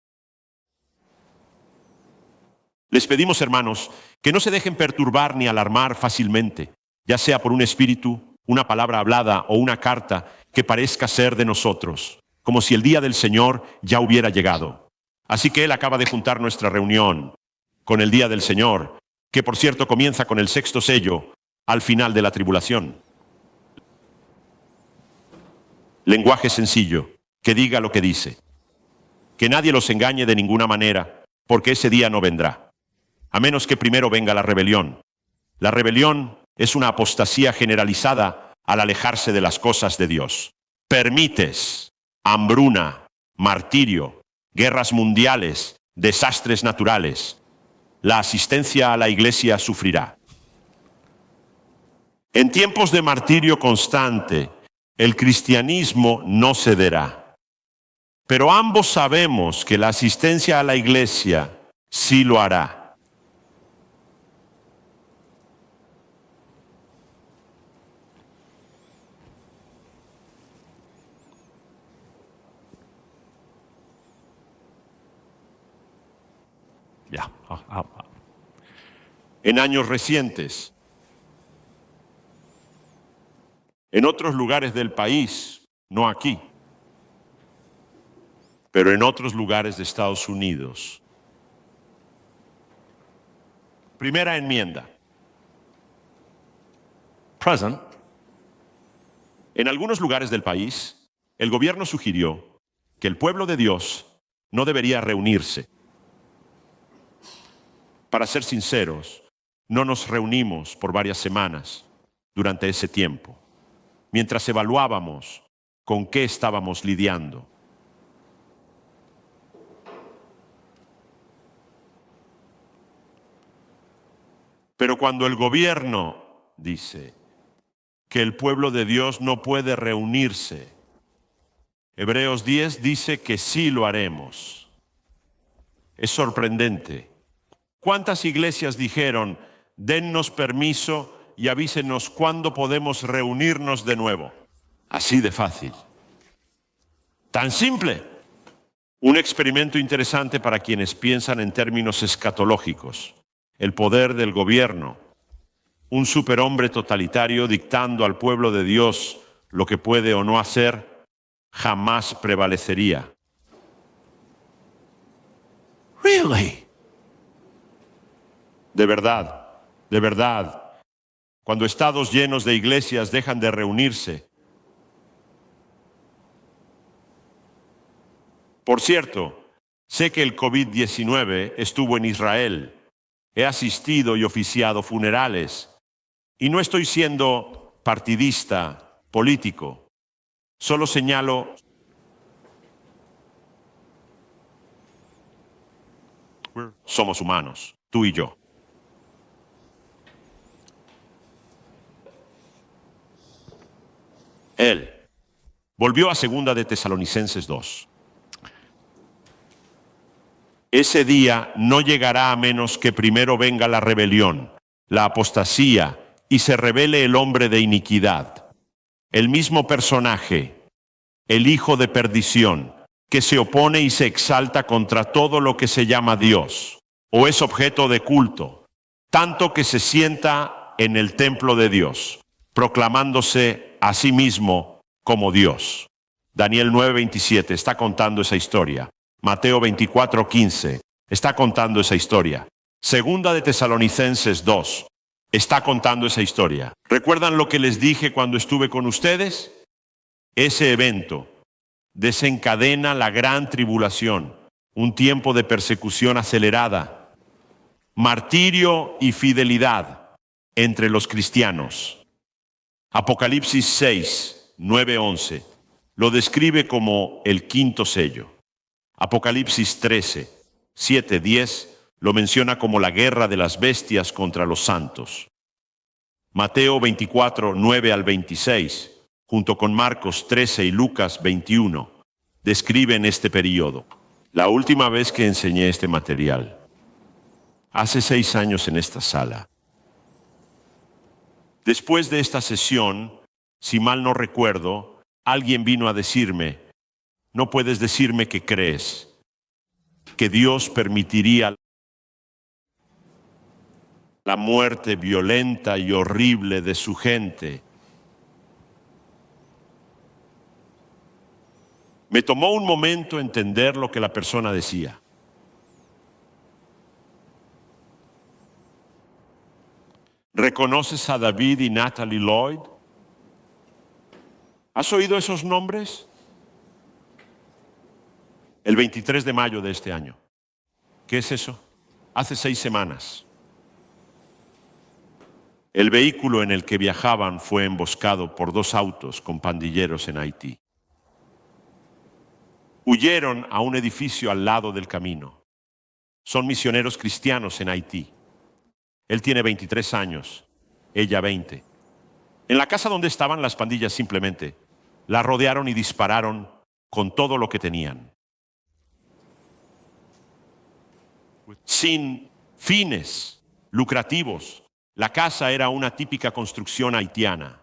Les pedimos, hermanos, que no se dejen perturbar ni alarmar fácilmente, ya sea por un espíritu, una palabra hablada o una carta que parezca ser de nosotros, como si el día del Señor ya hubiera llegado. Así que Él acaba de juntar nuestra reunión con el día del Señor, que por cierto comienza con el 6º sello al final de la tribulación. Lenguaje sencillo, que diga lo que dice. Que nadie los engañe de ninguna manera, porque ese día no vendrá, a menos que primero venga la rebelión. La rebelión es una apostasía generalizada al alejarse de las cosas de Dios. Permites hambruna, martirio, guerras mundiales, desastres naturales. La asistencia a la iglesia sufrirá. En tiempos de martirio constante, el cristianismo no cederá. Pero ambos sabemos que la asistencia a la iglesia sí lo hará. En años recientes, en otros lugares del país, no aquí, pero en otros lugares de Estados Unidos, Primera enmienda. Present. En algunos lugares del país, el gobierno sugirió que el pueblo de Dios no debería reunirse. Para ser sinceros, no nos reunimos por varias semanas durante ese tiempo, mientras evaluábamos con qué estábamos lidiando. Pero cuando el gobierno dice que el pueblo de Dios no puede reunirse, Hebreos 10 dice que sí lo haremos. Es sorprendente. ¿Cuántas iglesias dijeron, dennos permiso y avísenos cuándo podemos reunirnos de nuevo? Así de fácil. Tan simple. Un experimento interesante para quienes piensan en términos escatológicos. El poder del gobierno. Un superhombre totalitario dictando al pueblo de Dios lo que puede o no hacer, jamás prevalecería. Really? De verdad, cuando estados llenos de iglesias dejan de reunirse. Por cierto, sé que el COVID-19 estuvo en Israel. He asistido y oficiado funerales. Y no estoy siendo partidista, político. Solo señalo somos humanos, tú y yo. Él volvió a 2 de Tesalonicenses 2. Ese día no llegará a menos que primero venga la rebelión, la apostasía, y se revele el hombre de iniquidad, el mismo personaje, el hijo de perdición, que se opone y se exalta contra todo lo que se llama Dios, o es objeto de culto, tanto que se sienta en el templo de Dios, proclamándose a sí mismo como Dios. Daniel 9:27 está contando esa historia. Mateo 24:15 está contando esa historia. 2 de Tesalonicenses 2 está contando esa historia. ¿Recuerdan lo que les dije cuando estuve con ustedes? Ese evento desencadena la gran tribulación, un tiempo de persecución acelerada, martirio y fidelidad entre los cristianos. Apocalipsis 6, 9, 11 lo describe como el quinto sello. Apocalipsis 13, 7, 10 lo menciona como la guerra de las bestias contra los santos. Mateo 24, 9 al 26, junto con Marcos 13 y Lucas 21, describen este periodo. La última vez que enseñé este material, hace 6 años en esta sala. Después de esta sesión, si mal no recuerdo, alguien vino a decirme, no puedes decirme que crees que Dios permitiría la muerte violenta y horrible de su gente. Me tomó un momento entender lo que la persona decía. ¿Reconoces a David y Natalie Lloyd? ¿Has oído esos nombres? El 23 de mayo de este año. ¿Qué es eso? Hace 6 semanas. El vehículo en el que viajaban fue emboscado por 2 autos con pandilleros en Haití. Huyeron a un edificio al lado del camino. Son misioneros cristianos en Haití. Él tiene 23 años, ella 20. En la casa donde estaban, las pandillas simplemente la rodearon y dispararon con todo lo que tenían. Sin fines lucrativos. La casa era una típica construcción haitiana.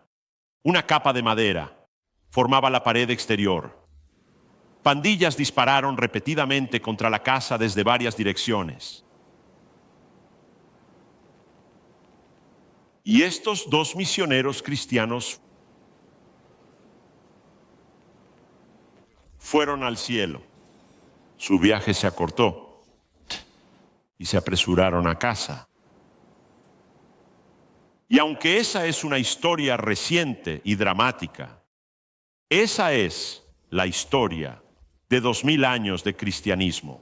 Una capa de madera formaba la pared exterior. Pandillas dispararon repetidamente contra la casa desde varias direcciones. Y estos 2 misioneros cristianos fueron al cielo. Su viaje se acortó y se apresuraron a casa. Y aunque esa es una historia reciente y dramática, esa es la historia de 2000 años de cristianismo.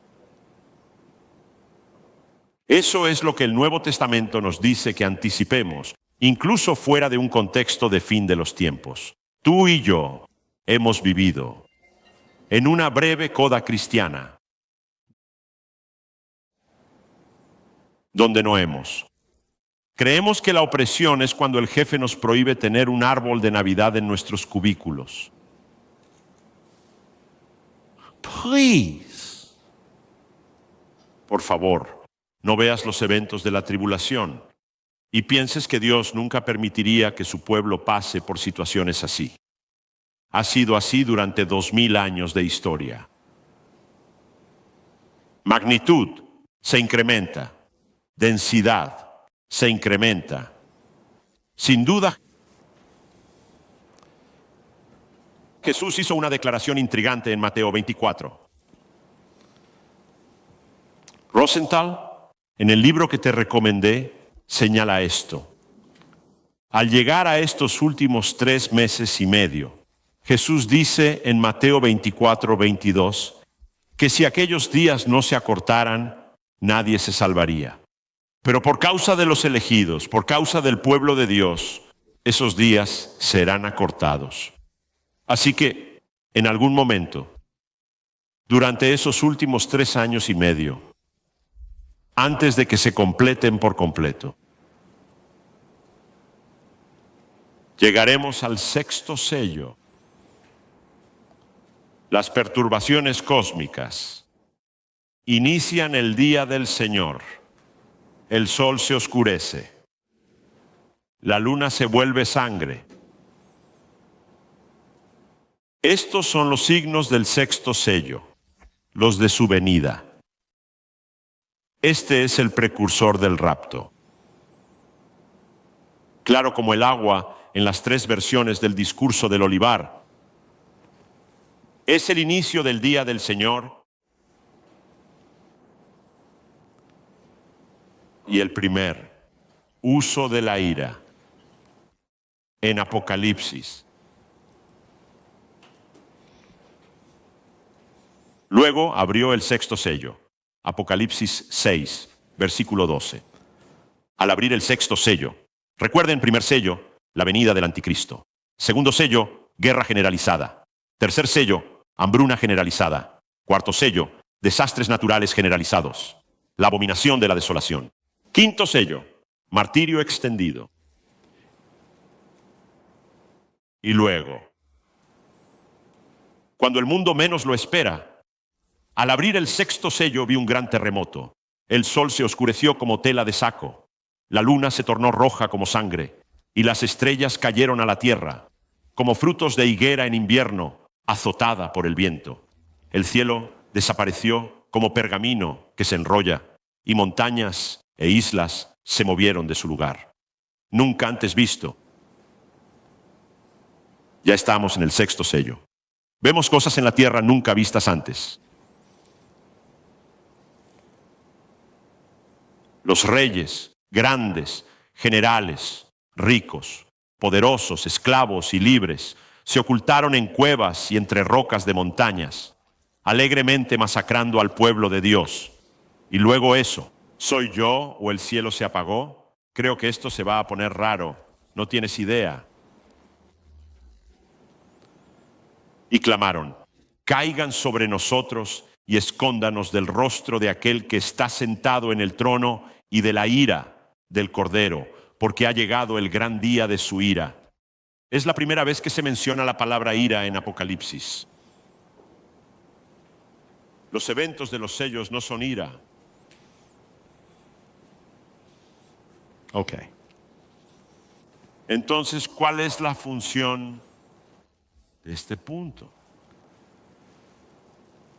Eso es lo que el Nuevo Testamento nos dice que anticipemos, incluso fuera de un contexto de fin de los tiempos. Tú y yo hemos vivido en una breve coda cristiana donde no hemos. Creemos que la opresión es cuando el jefe nos prohíbe tener un árbol de Navidad en nuestros cubículos. Please. Por favor, no veas los eventos de la tribulación y pienses que Dios nunca permitiría que su pueblo pase por situaciones así. Ha sido así durante 2000 años de historia. Magnitud se incrementa, densidad se incrementa. Sin duda, Jesús hizo una declaración intrigante en Mateo 24. Rosenthal, en el libro que te recomendé, señala esto. Al llegar a estos últimos 3 meses y medio, Jesús dice en Mateo 24, 22, que si aquellos días no se acortaran, nadie se salvaría. Pero por causa de los elegidos, por causa del pueblo de Dios, esos días serán acortados. Así que, en algún momento, durante esos últimos 3 años y medio, antes de que se completen por completo, llegaremos al 6º sello. Las perturbaciones cósmicas inician el día del Señor. El sol se oscurece. La luna se vuelve sangre. Estos son los signos del 6º sello, los de su venida. Este es el precursor del rapto. Claro como el agua en las 3 versiones del discurso del olivar. Es el inicio del día del Señor y el primer uso de la ira en Apocalipsis. Luego abrió el 6º sello, Apocalipsis 6, versículo 12. Al abrir el 6º sello, recuerden, primer sello, la venida del anticristo. Segundo sello, guerra generalizada. Tercer sello, hambruna generalizada. Cuarto sello, desastres naturales generalizados. La abominación de la desolación. Quinto sello, martirio extendido. Y luego, cuando el mundo menos lo espera, al abrir el 6º sello vi un gran terremoto. El sol se oscureció como tela de saco. La luna se tornó roja como sangre. Y las estrellas cayeron a la tierra, como frutos de higuera en invierno, azotada por el viento. El cielo desapareció como pergamino que se enrolla, y montañas e islas se movieron de su lugar. Nunca antes visto. Ya estamos en el 6º sello. Vemos cosas en la tierra nunca vistas antes. Los reyes, grandes, generales, ricos, poderosos, esclavos y libres, se ocultaron en cuevas y entre rocas de montañas, alegremente masacrando al pueblo de Dios. Y luego eso, ¿soy yo o el cielo se apagó? Creo que esto se va a poner raro, no tienes idea. Y clamaron, caigan sobre nosotros y escóndanos del rostro de aquel que está sentado en el trono y de la ira del Cordero, porque ha llegado el gran día de su ira. Es la primera vez que se menciona la palabra ira en Apocalipsis. Los eventos de los sellos no son ira. Ok. Entonces, ¿cuál es la función de este punto?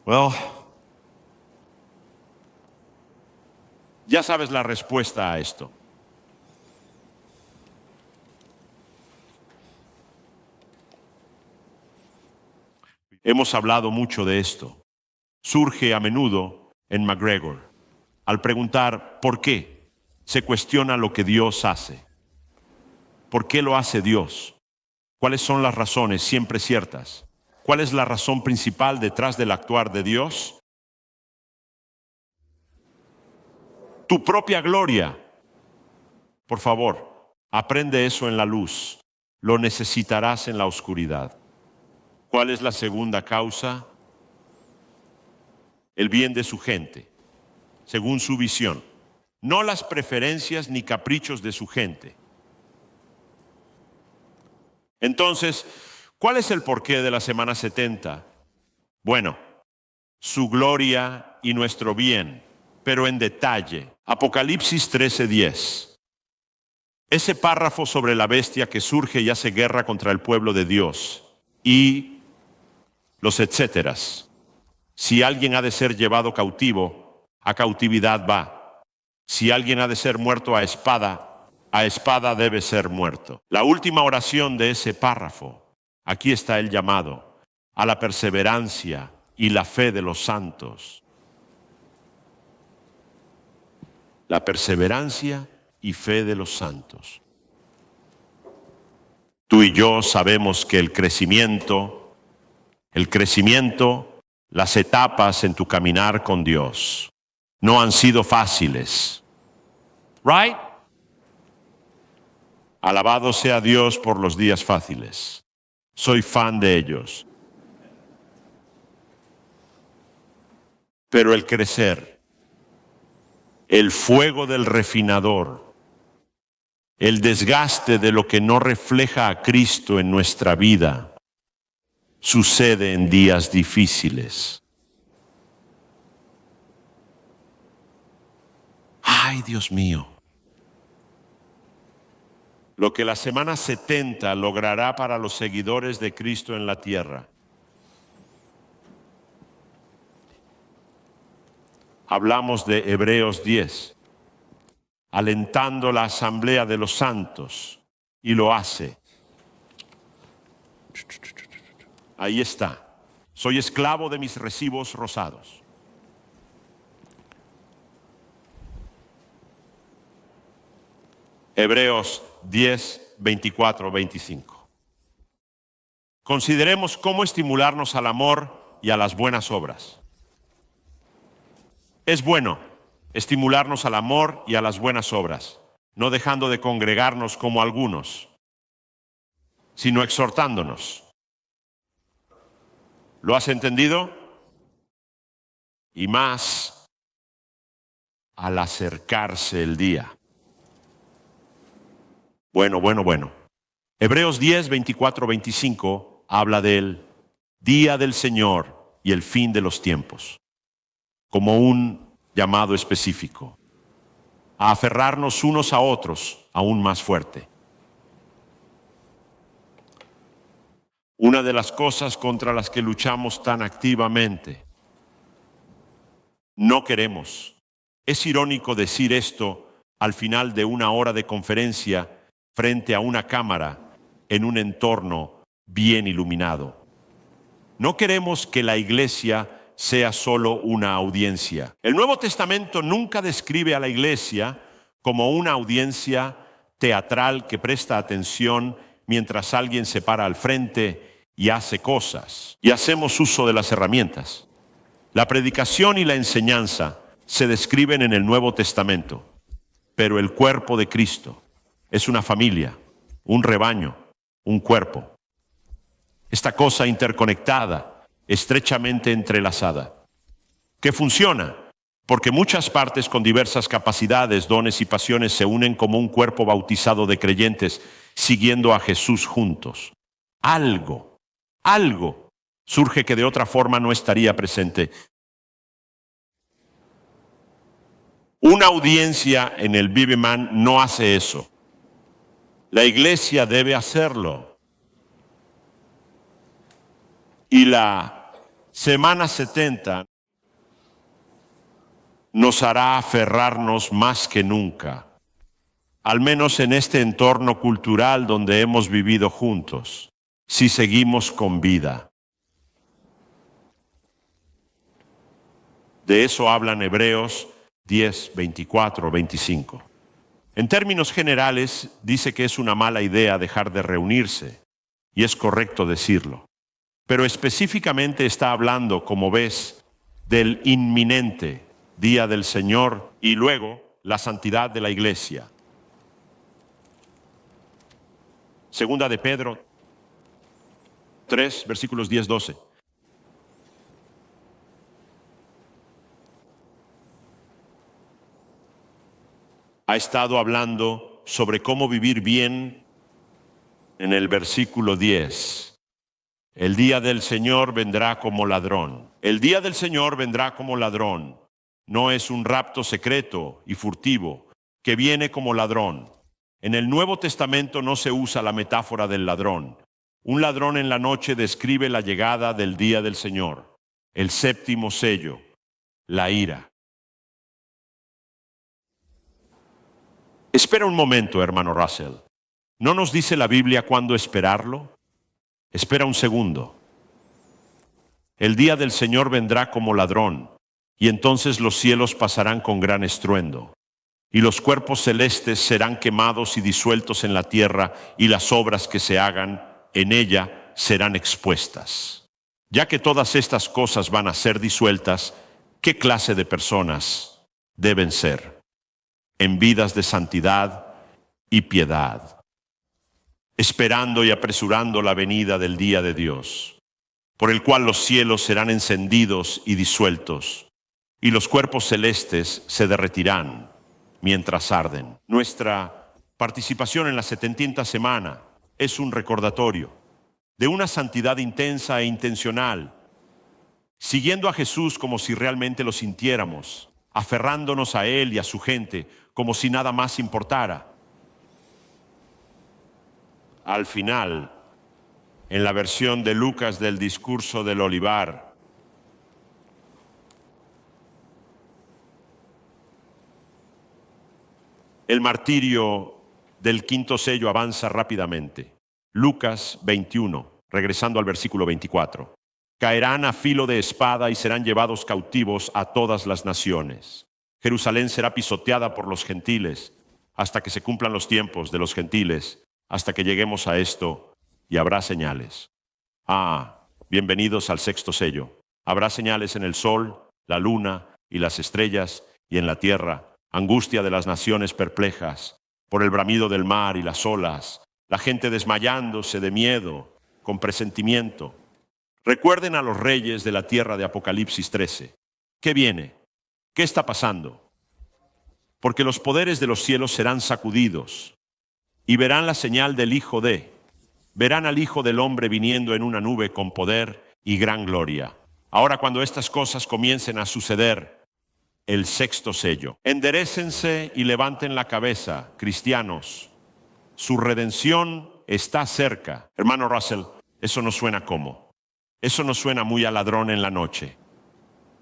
Well, ya sabes la respuesta a esto. Hemos hablado mucho de esto. Surge a menudo en MacGregor. Al preguntar ¿por qué?, se cuestiona lo que Dios hace. ¿Por qué lo hace Dios? ¿Cuáles son las razones siempre ciertas? ¿Cuál es la razón principal detrás del actuar de Dios? Tu propia gloria. Por favor, aprende eso en la luz. Lo necesitarás en la oscuridad. ¿Cuál es la segunda causa? El bien de su gente, según su visión. No las preferencias ni caprichos de su gente. Entonces, ¿cuál es el porqué de la semana 70? Bueno, su gloria y nuestro bien, pero en detalle. Apocalipsis 13:10. Ese párrafo sobre la bestia que surge y hace guerra contra el pueblo de Dios y los etcéteras. Si alguien ha de ser llevado cautivo, a cautividad va. Si alguien ha de ser muerto a espada debe ser muerto. La última oración de ese párrafo, aquí está el llamado a la perseverancia y la fe de los santos. La perseverancia y fe de los santos. Tú y yo sabemos que el crecimiento, las etapas en tu caminar con Dios no han sido fáciles. Right? Alabado sea Dios por los días fáciles. Soy fan de ellos. Pero el crecer, el fuego del refinador, el desgaste de lo que no refleja a Cristo en nuestra vida, sucede en días difíciles. Ay, Dios mío. Lo que la semana 70 logrará para los seguidores de Cristo en la tierra. Hablamos de Hebreos 10, alentando la asamblea de los santos, y lo hace. Ahí está. Soy esclavo de mis recibos rosados. Hebreos 10, 24, 25. Consideremos cómo estimularnos al amor y a las buenas obras. Es bueno estimularnos al amor y a las buenas obras, no dejando de congregarnos como algunos, sino exhortándonos. ¿Lo has entendido? Y más al acercarse el día. Bueno. Hebreos 10, 24, 25 habla del día del Señor y el fin de los tiempos, como un llamado específico, a aferrarnos unos a otros aún más fuerte. Una de las cosas contra las que luchamos tan activamente, no queremos. Es irónico decir esto al final de una hora de conferencia frente a una cámara en un entorno bien iluminado. No queremos que la iglesia sea solo una audiencia. El Nuevo Testamento nunca describe a la iglesia como una audiencia teatral que presta atención mientras alguien se para al frente y hace cosas, y hacemos uso de las herramientas. La predicación y la enseñanza se describen en el Nuevo Testamento, pero el cuerpo de Cristo es una familia, un rebaño, un cuerpo. Esta cosa interconectada, estrechamente entrelazada, que funciona porque muchas partes con diversas capacidades, dones y pasiones se unen como un cuerpo bautizado de creyentes siguiendo a Jesús juntos. Algo surge que de otra forma no estaría presente. Una audiencia en el Viveman no hace eso. La iglesia debe hacerlo. Y la semana 70 nos hará aferrarnos más que nunca, al menos en este entorno cultural donde hemos vivido juntos, si seguimos con vida. De eso hablan Hebreos 10, 24, 25. En términos generales, dice que es una mala idea dejar de reunirse, y es correcto decirlo. Pero específicamente está hablando, como ves, del inminente día del Señor y luego la santidad de la iglesia. Segunda de Pedro 3, versículos 10-12. Ha estado hablando sobre cómo vivir bien en el versículo 10. El día del Señor vendrá como ladrón. El día del Señor vendrá como ladrón. No es un rapto secreto y furtivo que viene como ladrón. En el Nuevo Testamento no se usa la metáfora del ladrón. Un ladrón en la noche describe la llegada del día del Señor, el séptimo sello, la ira. Espera un momento, hermano Russell. ¿No nos dice la Biblia cuándo esperarlo? Espera un segundo. El día del Señor vendrá como ladrón, y entonces los cielos pasarán con gran estruendo, y los cuerpos celestes serán quemados y disueltos en la tierra, y las obras que se hagan en ella serán expuestas. Ya que todas estas cosas van a ser disueltas, ¿qué clase de personas deben ser? En vidas de santidad y piedad, esperando y apresurando la venida del día de Dios, por el cual los cielos serán encendidos y disueltos, y los cuerpos celestes se derretirán mientras arden. Nuestra participación en la 70ª semana es un recordatorio de una santidad intensa e intencional, siguiendo a Jesús como si realmente lo sintiéramos, aferrándonos a Él y a su gente como si nada más importara. Al final, en la versión de Lucas del discurso del olivar, el martirio del quinto sello avanza rápidamente. Lucas 21, regresando al versículo 24. Caerán a filo de espada y serán llevados cautivos a todas las naciones. Jerusalén será pisoteada por los gentiles hasta que se cumplan los tiempos de los gentiles, hasta que lleguemos a esto, y habrá señales. Bienvenidos al sexto sello. Habrá señales en el sol, la luna y las estrellas, y en la tierra, angustia de las naciones perplejas, por el bramido del mar y las olas, la gente desmayándose de miedo, con presentimiento. Recuerden a los reyes de la tierra de Apocalipsis 13. ¿Qué viene? ¿Qué está pasando? Porque los poderes de los cielos serán sacudidos y verán la señal del Hijo verán al Hijo del Hombre viniendo en una nube con poder y gran gloria. Ahora, cuando estas cosas comiencen a suceder, el sexto sello. Enderécense y levanten la cabeza, cristianos. Su redención está cerca. Hermano Russell, eso no suena como. Eso no suena muy a ladrón en la noche.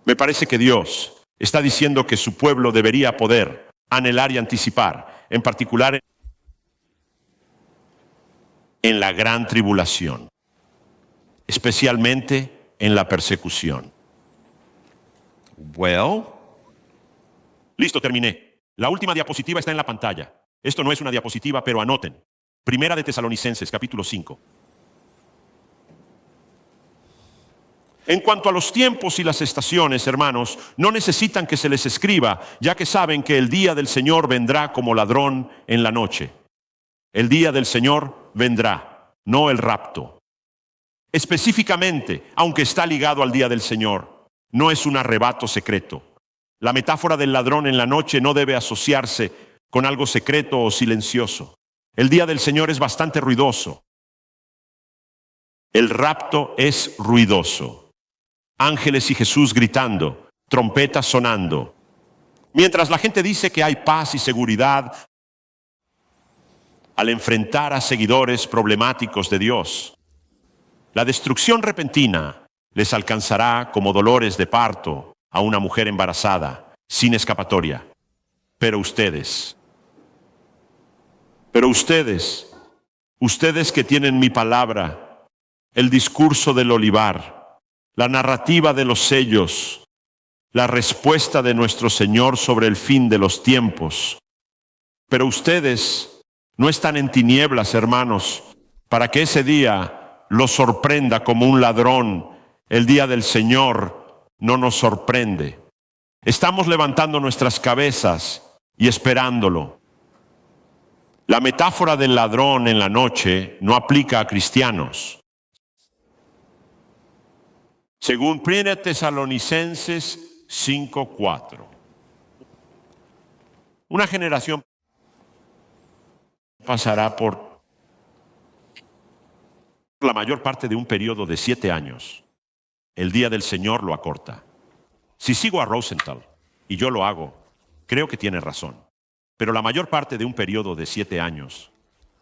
Me parece que Dios está diciendo que su pueblo debería poder anhelar y anticipar, en particular en la gran tribulación, especialmente en la persecución. Listo, terminé. La última diapositiva está en la pantalla. Esto no es una diapositiva, pero anoten. Primera de Tesalonicenses, capítulo 5. En cuanto a los tiempos y las estaciones, hermanos, no necesitan que se les escriba, ya que saben que el día del Señor vendrá como ladrón en la noche. El día del Señor vendrá, no el rapto. Específicamente, aunque está ligado al día del Señor, no es un arrebato secreto. La metáfora del ladrón en la noche no debe asociarse con algo secreto o silencioso. El día del Señor es bastante ruidoso. El rapto es ruidoso. Ángeles y Jesús gritando, trompetas sonando. Mientras la gente dice que hay paz y seguridad al enfrentar a seguidores problemáticos de Dios, la destrucción repentina les alcanzará como dolores de parto a una mujer embarazada, sin escapatoria. Pero ustedes que tienen mi palabra, el discurso del olivar, la narrativa de los sellos, la respuesta de nuestro Señor sobre el fin de los tiempos, Pero ustedes no están en tinieblas, hermanos, para que ese día los sorprenda como un ladrón. El día del Señor no nos sorprende. Estamos levantando nuestras cabezas y esperándolo. La metáfora del ladrón en la noche no aplica a cristianos. Según 1 Tesalonicenses 5:4. Una generación pasará por la mayor parte de un periodo de 7 años. El día del Señor lo acorta. Si sigo a Rosenthal, y yo lo hago, creo que tiene razón. Pero la mayor parte de un periodo de 7 años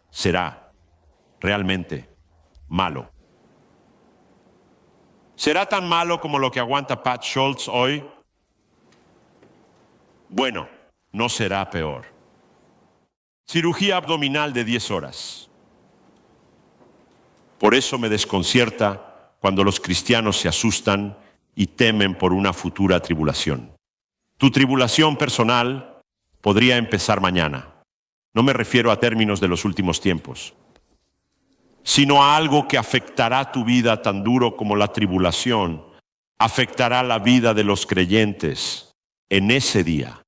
será realmente malo. ¿Será tan malo como lo que aguanta Pat Schultz hoy? Bueno, no será peor. Cirugía abdominal de 10 horas. Por eso me desconcierta cuando los cristianos se asustan y temen por una futura tribulación. Tu tribulación personal podría empezar mañana. No me refiero a términos de los últimos tiempos, sino a algo que afectará tu vida tan duro como la tribulación afectará la vida de los creyentes en ese día.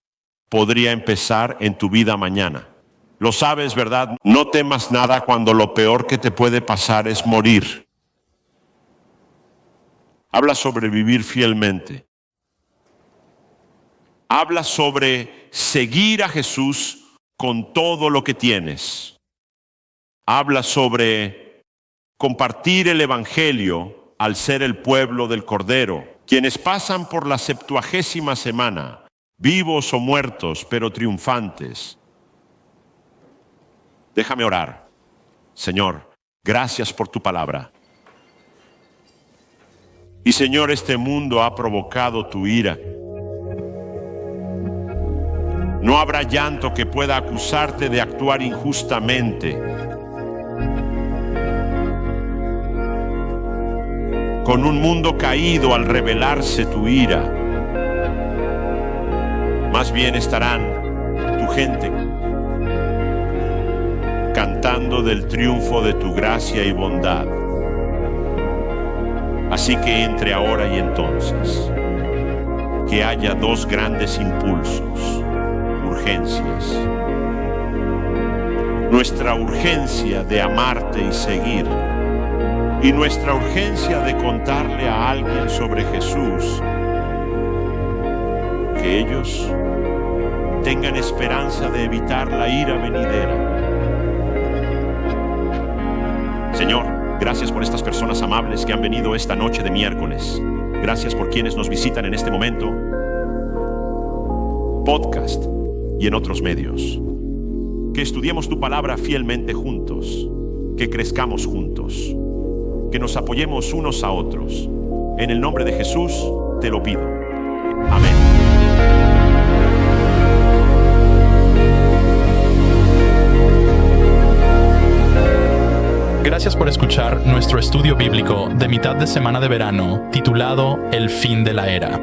Podría empezar en tu vida mañana. Lo sabes, ¿verdad? No temas nada cuando lo peor que te puede pasar es morir. Habla sobre vivir fielmente. Habla sobre seguir a Jesús con todo lo que tienes. Habla sobre compartir el Evangelio al ser el pueblo del Cordero, quienes pasan por la 70ª semana, vivos o muertos, pero triunfantes. Déjame orar. Señor, gracias por tu palabra. Y Señor, este mundo ha provocado tu ira. No habrá llanto que pueda acusarte de actuar injustamente. Con un mundo caído al revelarse tu ira, más bien estarán tu gente cantando del triunfo de tu gracia y bondad. Así que entre ahora y entonces, que haya dos grandes impulsos, urgencias. Nuestra urgencia de amarte y seguir, y nuestra urgencia de contarle a alguien sobre Jesús. Que ellos tengan esperanza de evitar la ira venidera. Señor, gracias por estas personas amables que han venido esta noche de miércoles. Gracias por quienes nos visitan en este momento, podcast y en otros medios. Que estudiemos tu palabra fielmente juntos, que crezcamos juntos, que nos apoyemos unos a otros. En el nombre de Jesús te lo pido. Amén. Gracias por escuchar nuestro estudio bíblico de mitad de semana de verano titulado El fin de la era.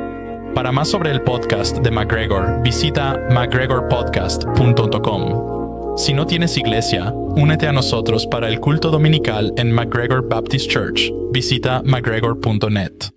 Para más sobre el podcast de McGregor, visita mcgregorpodcast.com. Si no tienes iglesia, únete a nosotros para el culto dominical en McGregor Baptist Church. Visita mcgregor.net.